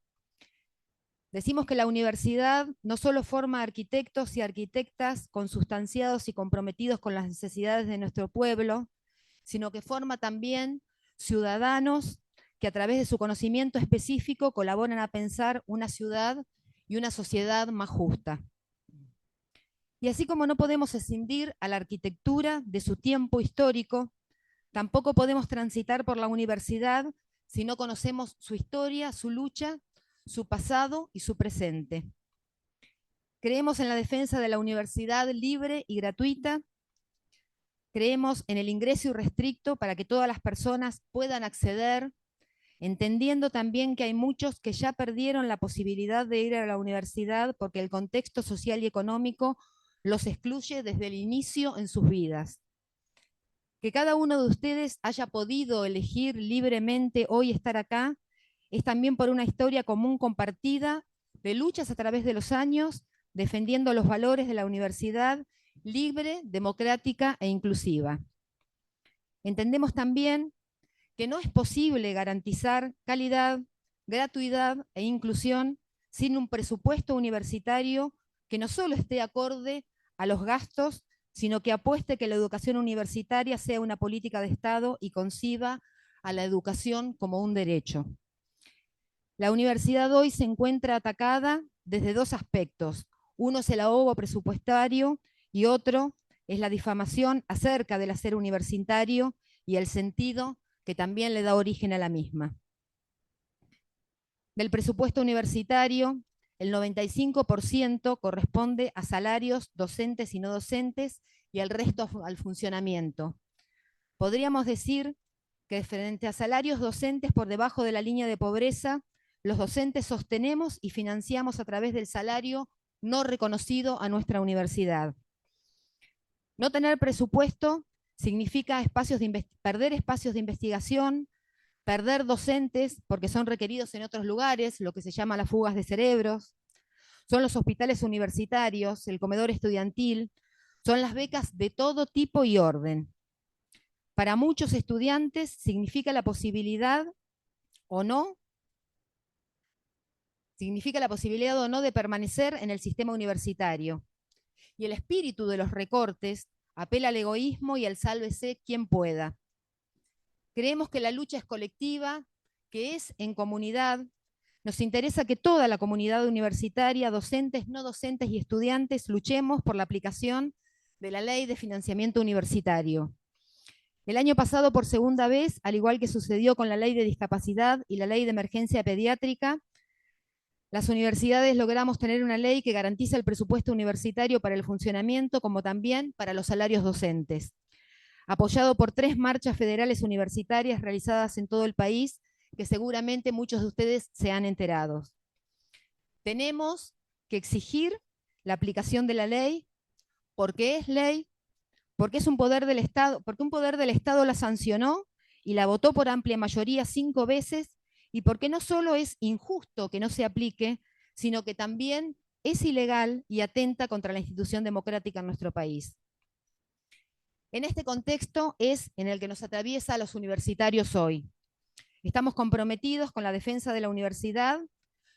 Decimos que la universidad no solo forma arquitectos y arquitectas consustanciados y comprometidos con las necesidades de nuestro pueblo, sino que forma también ciudadanos que a través de su conocimiento específico colaboran a pensar una ciudad y una sociedad más justa. Y así como no podemos escindir a la arquitectura de su tiempo histórico, tampoco podemos transitar por la universidad si no conocemos su historia, su lucha, su pasado y su presente. Creemos en la defensa de la universidad libre y gratuita. Creemos en el ingreso irrestricto para que todas las personas puedan acceder, entendiendo también que hay muchos que ya perdieron la posibilidad de ir a la universidad porque el contexto social y económico los excluye desde el inicio en sus vidas. Que cada uno de ustedes haya podido elegir libremente hoy estar acá es también por una historia común compartida de luchas a través de los años, defendiendo los valores de la universidad libre, democrática e inclusiva. Entendemos también que no es posible garantizar calidad, gratuidad e inclusión sin un presupuesto universitario que no solo esté acorde a los gastos, sino que apueste que la educación universitaria sea una política de Estado y conciba a la educación como un derecho. La universidad hoy se encuentra atacada desde dos aspectos. Uno es el ahogo presupuestario y otro es la difamación acerca del hacer universitario y el sentido que también le da origen a la misma. Del presupuesto universitario, el 95% corresponde a salarios docentes y no docentes y el resto al funcionamiento. Podríamos decir que frente a salarios docentes por debajo de la línea de pobreza, los docentes sostenemos y financiamos a través del salario no reconocido a nuestra universidad. No tener presupuesto significa perder espacios de investigación, perder docentes porque son requeridos en otros lugares, lo que se llama las fugas de cerebros, son los hospitales universitarios, el comedor estudiantil, son las becas de todo tipo y orden. Para muchos estudiantes significa la posibilidad o no de permanecer en el sistema universitario. Y el espíritu de los recortes apela al egoísmo y al sálvese quien pueda. Creemos que la lucha es colectiva, que es en comunidad. Nos interesa que toda la comunidad universitaria, docentes, no docentes y estudiantes, luchemos por la aplicación de la Ley de Financiamiento Universitario. El año pasado, por segunda vez, al igual que sucedió con la Ley de Discapacidad y la Ley de Emergencia Pediátrica, las universidades logramos tener una ley que garantiza el presupuesto universitario para el funcionamiento, como también para los salarios docentes, apoyado por 3 marchas federales universitarias realizadas en todo el país, que seguramente muchos de ustedes se han enterado. Tenemos que exigir la aplicación de la ley, porque es ley, porque es un poder del Estado, porque un poder del Estado la sancionó y la votó por amplia mayoría 5 veces, y porque no solo es injusto que no se aplique, sino que también es ilegal y atenta contra la institución democrática en nuestro país. En este contexto es en el que nos atraviesa a los universitarios hoy. Estamos comprometidos con la defensa de la universidad,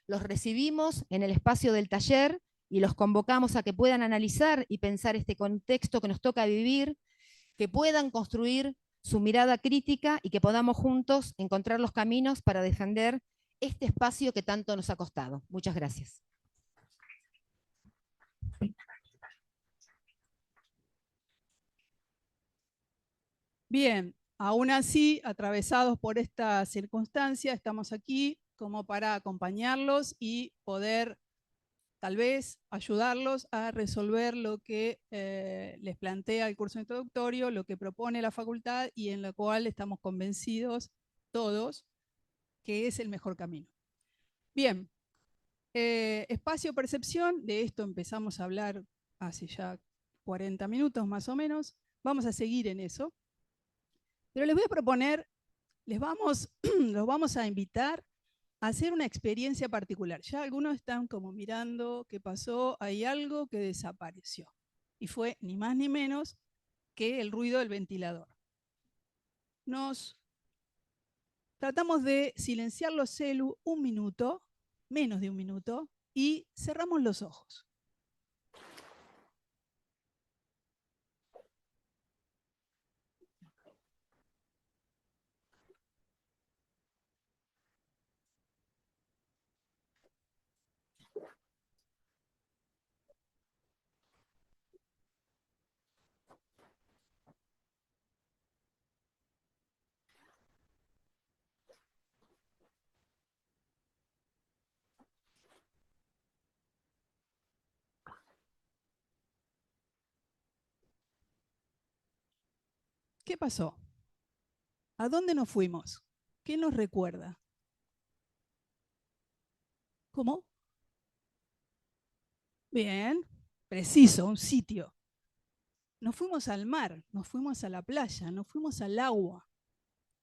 los recibimos en el espacio del taller y los convocamos a que puedan analizar y pensar este contexto que nos toca vivir, que puedan construir su mirada crítica y que podamos juntos encontrar los caminos para defender este espacio que tanto nos ha costado. Muchas gracias. Bien, aún así, atravesados por esta circunstancia, estamos aquí como para acompañarlos y poder tal vez ayudarlos a resolver lo que les plantea el curso introductorio, lo que propone la facultad y en lo cual estamos convencidos todos que es el mejor camino. Bien, espacio-percepción, de esto empezamos a hablar hace ya 40 minutos más o menos, vamos a seguir en eso, pero les voy a proponer, los vamos a invitar a hacer una experiencia particular. Ya algunos están como mirando qué pasó, hay algo que desapareció. Y fue ni más ni menos que el ruido del ventilador. Nos tratamos de silenciar los celu un minuto, menos de un minuto, y cerramos los ojos. ¿Qué pasó? ¿A dónde nos fuimos? ¿Qué nos recuerda? ¿Cómo? Bien, preciso, un sitio. Nos fuimos al mar, nos fuimos a la playa, nos fuimos al agua,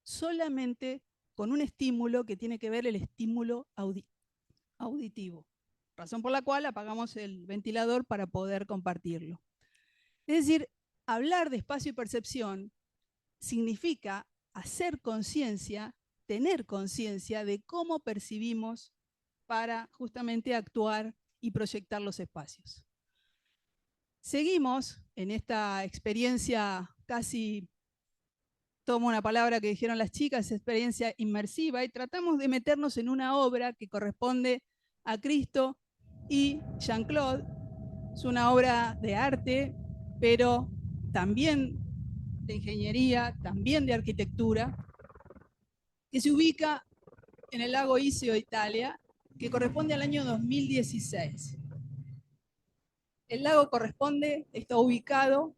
solamente con un estímulo que tiene que ver el estímulo auditivo, razón por la cual apagamos el ventilador para poder compartirlo. Es decir, hablar de espacio y percepción significa hacer conciencia, tener conciencia de cómo percibimos para justamente actuar y proyectar los espacios. Seguimos en esta experiencia casi, tomo una palabra que dijeron las chicas, experiencia inmersiva, y tratamos de meternos en una obra que corresponde a Cristo y Jean-Claude. Es una obra de arte, pero también de ingeniería, también de arquitectura, que se ubica en el lago Iseo, Italia, que corresponde al año 2016. El lago está ubicado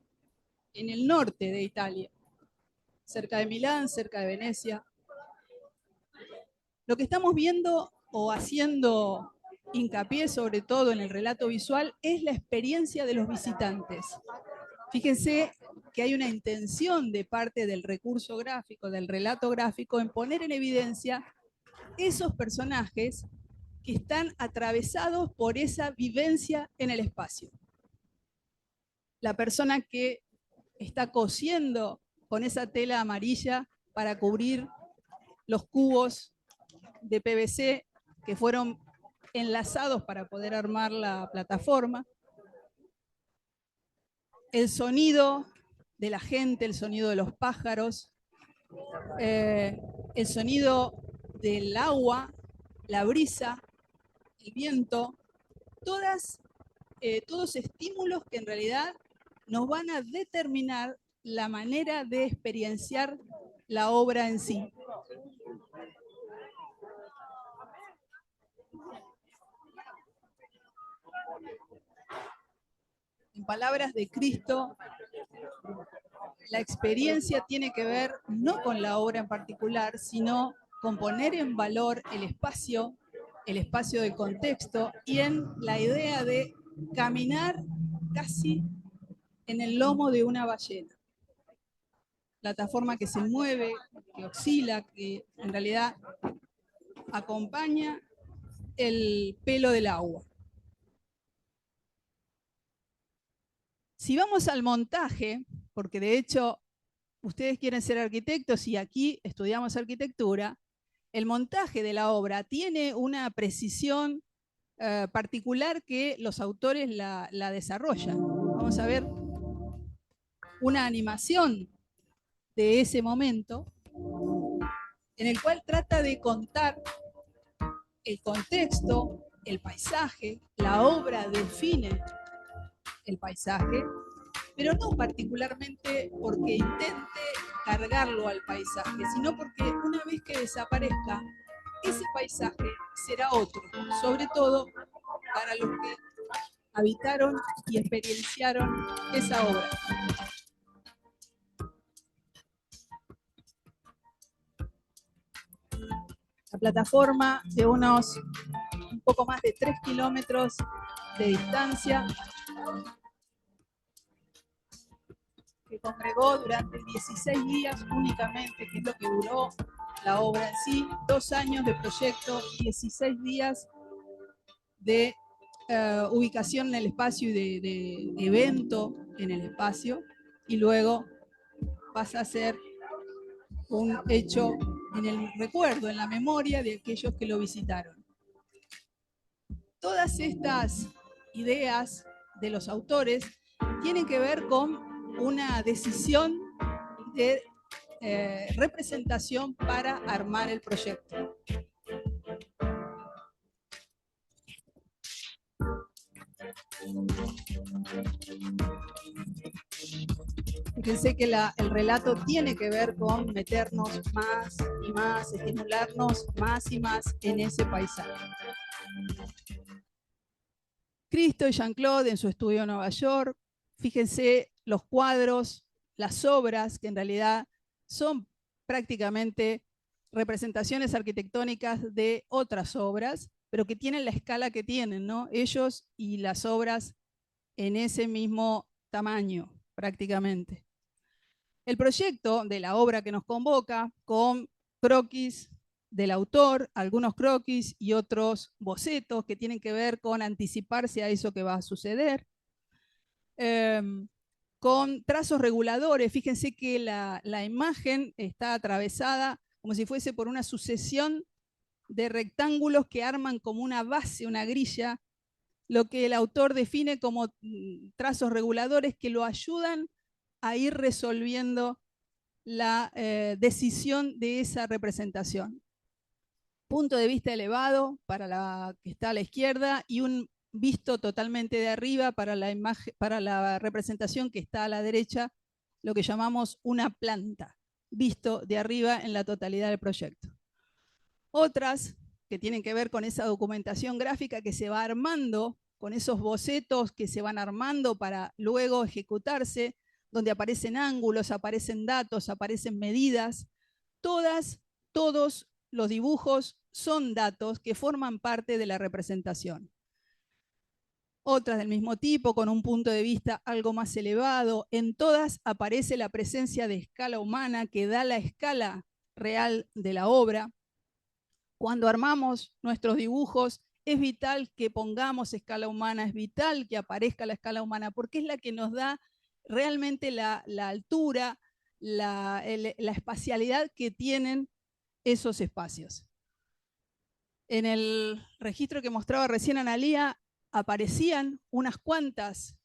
en el norte de Italia, cerca de Milán, cerca de Venecia. Lo que estamos viendo o haciendo hincapié sobre todo en el relato visual es la experiencia de los visitantes. Fíjense que hay una intención de parte del recurso gráfico, del relato gráfico, en poner en evidencia esos personajes que están atravesados por esa vivencia en el espacio. La persona que está cosiendo con esa tela amarilla para cubrir los cubos de PVC que fueron enlazados para poder armar la plataforma. El sonido de la gente, el sonido de los pájaros, el sonido del agua, la brisa, el viento, todos estímulos que en realidad nos van a determinar la manera de experienciar la obra en sí. En palabras de Cristo, la experiencia tiene que ver no con la obra en particular, sino con poner en valor el espacio del contexto y en la idea de caminar casi en el lomo de una ballena. Plataforma que se mueve, que oscila, que en realidad acompaña el pelo del agua. Si vamos al montaje, porque de hecho ustedes quieren ser arquitectos y aquí estudiamos arquitectura, el montaje de la obra tiene una precisión particular que los autores la desarrollan. Vamos a ver una animación de ese momento, en el cual trata de contar el contexto, el paisaje. La obra define el paisaje, pero no particularmente porque intente cargarlo al paisaje, sino porque una vez que desaparezca, ese paisaje será otro, sobre todo para los que habitaron y experienciaron esa obra. La plataforma de un poco más de 3 kilómetros de distancia, que congregó durante 16 días únicamente, que es lo que duró la obra en sí, 2 años de proyecto, 16 días de ubicación en el espacio y de evento en el espacio, y luego pasa a ser un hecho en el recuerdo, en la memoria de aquellos que lo visitaron. Todas estas ideas de los autores tienen que ver con una decisión de representación para armar el proyecto. Fíjense que el relato tiene que ver con meternos más y más, estimularnos más y más en ese paisaje. Cristo y Jean-Claude en su estudio en Nueva York, fíjense los cuadros, las obras, que en realidad son prácticamente representaciones arquitectónicas de otras obras, pero que tienen la escala que tienen, ¿no? Ellos y las obras en ese mismo tamaño, prácticamente. El proyecto de la obra que nos convoca, con croquis del autor, algunos croquis y otros bocetos que tienen que ver con anticiparse a eso que va a suceder, con trazos reguladores. Fíjense que la imagen está atravesada como si fuese por una sucesión de rectángulos que arman como una base, una grilla, lo que el autor define como trazos reguladores que lo ayudan a ir resolviendo la decisión de esa representación. Punto de vista elevado para la que está a la izquierda y un visto totalmente de arriba para la imagen, para la representación que está a la derecha, lo que llamamos una planta, visto de arriba en la totalidad del proyecto. Otras que tienen que ver con esa documentación gráfica que se va armando, con esos bocetos que se van armando para luego ejecutarse, donde aparecen ángulos, aparecen datos, aparecen medidas. Todos los dibujos son datos que forman parte de la representación. Otras del mismo tipo, con un punto de vista algo más elevado. En todas aparece la presencia de escala humana que da la escala real de la obra. Cuando armamos nuestros dibujos, es vital que pongamos escala humana, es vital que aparezca la escala humana, porque es la que nos da realmente la altura, la espacialidad que tienen esos espacios. En el registro que mostraba recién Analía, aparecían unas cuantas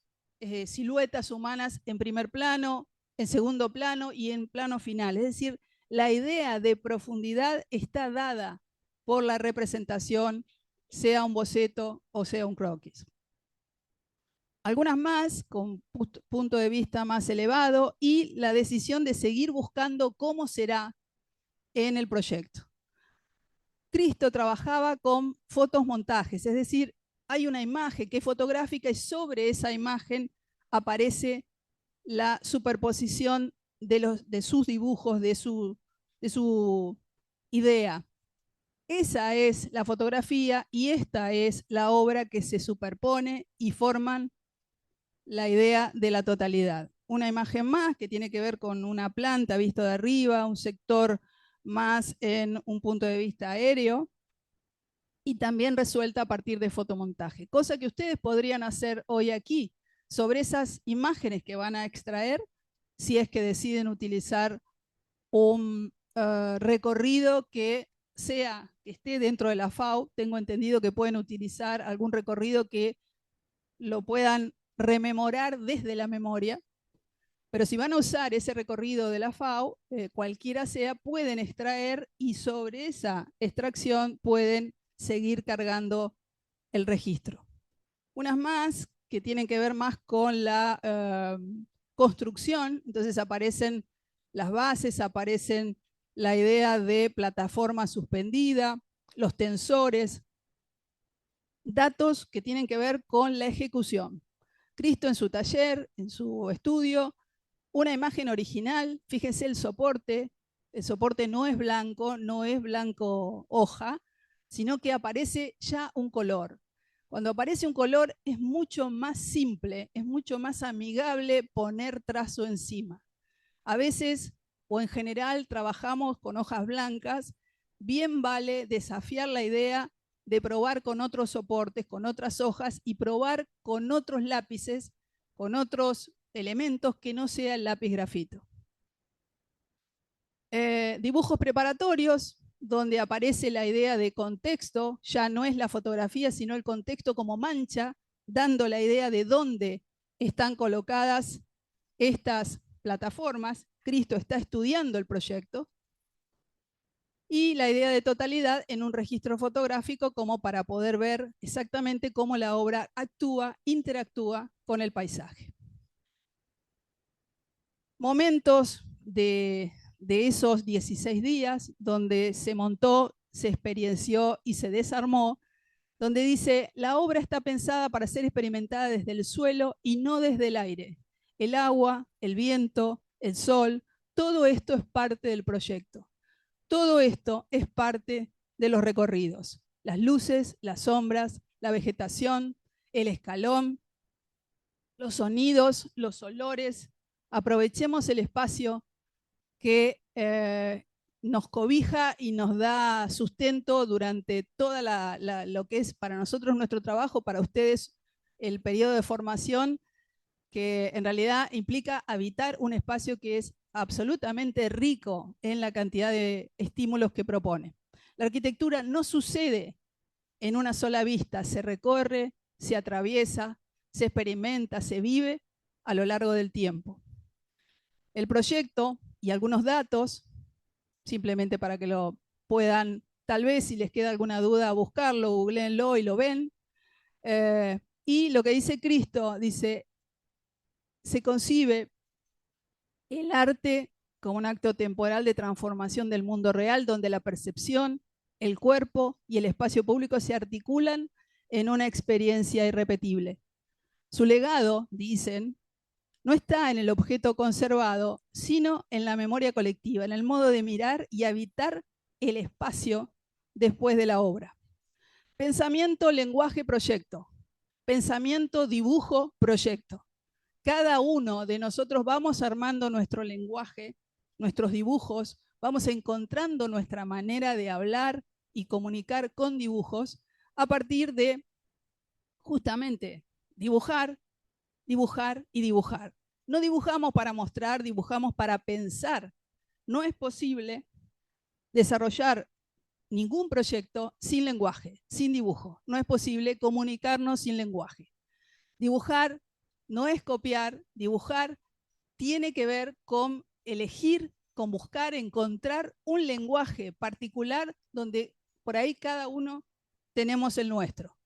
siluetas humanas en primer plano, en segundo plano y en plano final. Es decir, la idea de profundidad está dada por la representación, sea un boceto o sea un croquis. Algunas más con punto de vista más elevado y la decisión de seguir buscando cómo será en el proyecto. Cristo trabajaba con fotomontajes, es decir, hay una imagen que es fotográfica y sobre esa imagen aparece la superposición de sus dibujos, de su idea. Esa es la fotografía y esta es la obra que se superpone y forman la idea de la totalidad. Una imagen más que tiene que ver con una planta visto de arriba, un sector más en un punto de vista aéreo y también resuelta a partir de fotomontaje. Cosa que ustedes podrían hacer hoy aquí sobre esas imágenes que van a extraer si es que deciden utilizar un recorrido que esté dentro de la FAO. Tengo entendido que pueden utilizar algún recorrido que lo puedan rememorar desde la memoria, Pero si van a usar ese recorrido de la FAO, cualquiera sea, pueden extraer y sobre esa extracción pueden seguir cargando el registro. Unas más que tienen que ver más con la construcción, entonces aparecen las bases, aparecen la idea de plataforma suspendida, los tensores, datos que tienen que ver con la ejecución. Cristo en su taller, en su estudio, una imagen original, fíjense el soporte no es blanco hoja, sino que aparece ya un color. Cuando aparece un color es mucho más simple, es mucho más amigable poner trazo encima. A veces, o en general, trabajamos con hojas blancas, bien vale desafiar la idea de probar con otros soportes, con otras hojas y probar con otros lápices, con otros elementos que no sea el lápiz grafito. Dibujos preparatorios, donde aparece la idea de contexto, ya no es la fotografía, sino el contexto como mancha, dando la idea de dónde están colocadas estas plataformas. Cristo está estudiando el proyecto. Y la idea de totalidad en un registro fotográfico como para poder ver exactamente cómo la obra actúa, interactúa con el paisaje. Momentos de esos 16 días donde se montó, se experienció y se desarmó, donde dice, la obra está pensada para ser experimentada desde el suelo y no desde el aire. El agua, el viento, el sol, todo esto es parte del proyecto. Todo esto es parte de los recorridos. Las luces, las sombras, la vegetación, el escalón, los sonidos, los olores. Aprovechemos el espacio que nos cobija y nos da sustento durante toda lo que es para nosotros nuestro trabajo, para ustedes el periodo de formación, que en realidad implica habitar un espacio que es absolutamente rico en la cantidad de estímulos que propone. La arquitectura no sucede en una sola vista, se recorre, se atraviesa, se experimenta, se vive a lo largo del tiempo. El proyecto y algunos datos, simplemente para que lo puedan, tal vez si les queda alguna duda, buscarlo, googleenlo y lo ven. Y lo que dice Cristo, dice, se concibe el arte como un acto temporal de transformación del mundo real, donde la percepción, el cuerpo y el espacio público se articulan en una experiencia irrepetible. Su legado, dicen, no está en el objeto conservado, sino en la memoria colectiva, en el modo de mirar y habitar el espacio después de la obra. Pensamiento, lenguaje, proyecto. Pensamiento, dibujo, proyecto. Cada uno de nosotros vamos armando nuestro lenguaje, nuestros dibujos, vamos encontrando nuestra manera de hablar y comunicar con dibujos a partir de justamente dibujar, dibujar y dibujar. No dibujamos para mostrar, dibujamos para pensar. No es posible desarrollar ningún proyecto sin lenguaje, sin dibujo. No es posible comunicarnos sin lenguaje. Dibujar no es copiar, dibujar tiene que ver con elegir, con buscar, encontrar un lenguaje particular donde por ahí cada uno tenemos el nuestro.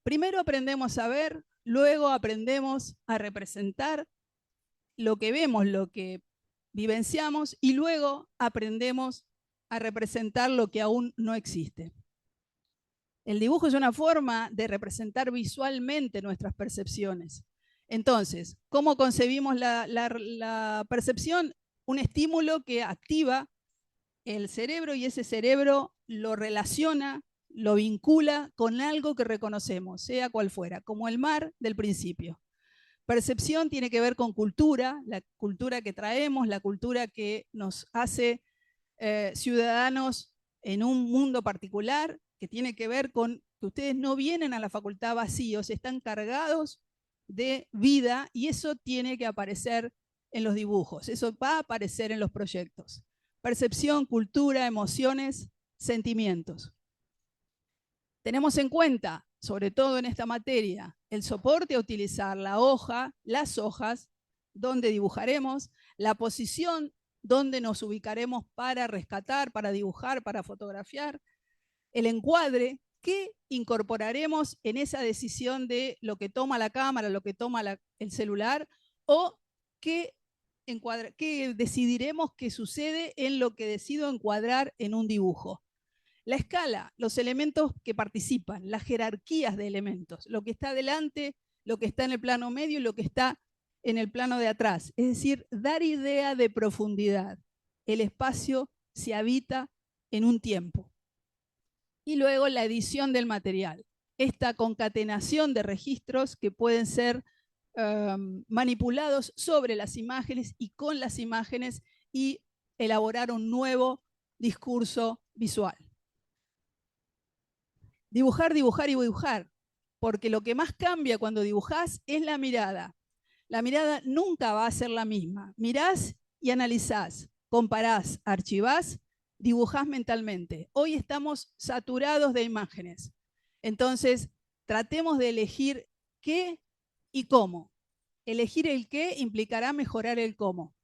Primero aprendemos a ver, luego aprendemos a representar lo que vemos, lo que vivenciamos, y luego aprendemos a representar lo que aún no existe. El dibujo es una forma de representar visualmente nuestras percepciones. Entonces, ¿cómo concebimos la percepción? Un estímulo que activa el cerebro y ese cerebro lo relaciona, lo vincula con algo que reconocemos, sea cual fuera, como el mar del principio. Percepción tiene que ver con cultura, la cultura que traemos, la cultura que nos hace ciudadanos en un mundo particular, que tiene que ver con que ustedes no vienen a la facultad vacíos, están cargados de vida y eso tiene que aparecer en los dibujos, eso va a aparecer en los proyectos. Percepción, cultura, emociones, sentimientos. Tenemos en cuenta, sobre todo en esta materia, el soporte a utilizar, la hoja, las hojas, dónde dibujaremos, la posición donde nos ubicaremos para rescatar, para dibujar, para fotografiar, el encuadre, qué incorporaremos en esa decisión de lo que toma la cámara, lo que toma el celular, o qué decidiremos que sucede en lo que decido encuadrar en un dibujo. La escala, los elementos que participan, las jerarquías de elementos, lo que está adelante, lo que está en el plano medio y lo que está en el plano de atrás. Es decir, dar idea de profundidad. El espacio se habita en un tiempo. Y luego la edición del material. Esta concatenación de registros que pueden ser manipulados sobre las imágenes y con las imágenes y elaborar un nuevo discurso visual. Dibujar, dibujar y dibujar, porque lo que más cambia cuando dibujás es la mirada. La mirada nunca va a ser la misma. Mirás y analizás, comparás, archivás, dibujás mentalmente. Hoy estamos saturados de imágenes. Entonces, tratemos de elegir qué y cómo. Elegir el qué implicará mejorar el cómo.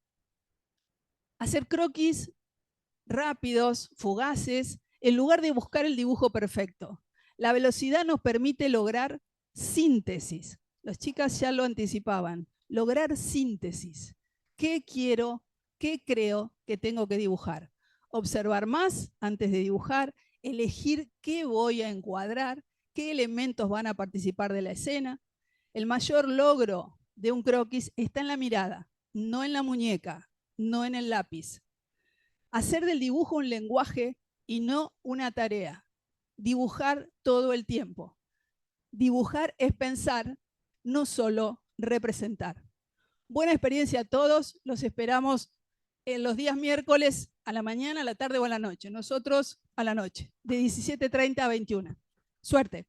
Hacer croquis rápidos, fugaces, en lugar de buscar el dibujo perfecto. La velocidad nos permite lograr síntesis. Las chicas ya lo anticipaban. Lograr síntesis. ¿Qué quiero? ¿Qué creo que tengo que dibujar? Observar más antes de dibujar, elegir qué voy a encuadrar, qué elementos van a participar de la escena. El mayor logro de un croquis está en la mirada, no en la muñeca, no en el lápiz. Hacer del dibujo un lenguaje y no una tarea. Dibujar todo el tiempo. Dibujar es pensar, no solo representar. Buena experiencia a todos. Los esperamos en los días miércoles a la mañana, a la tarde o a la noche. Nosotros a la noche, de 17:30 a 21. Suerte.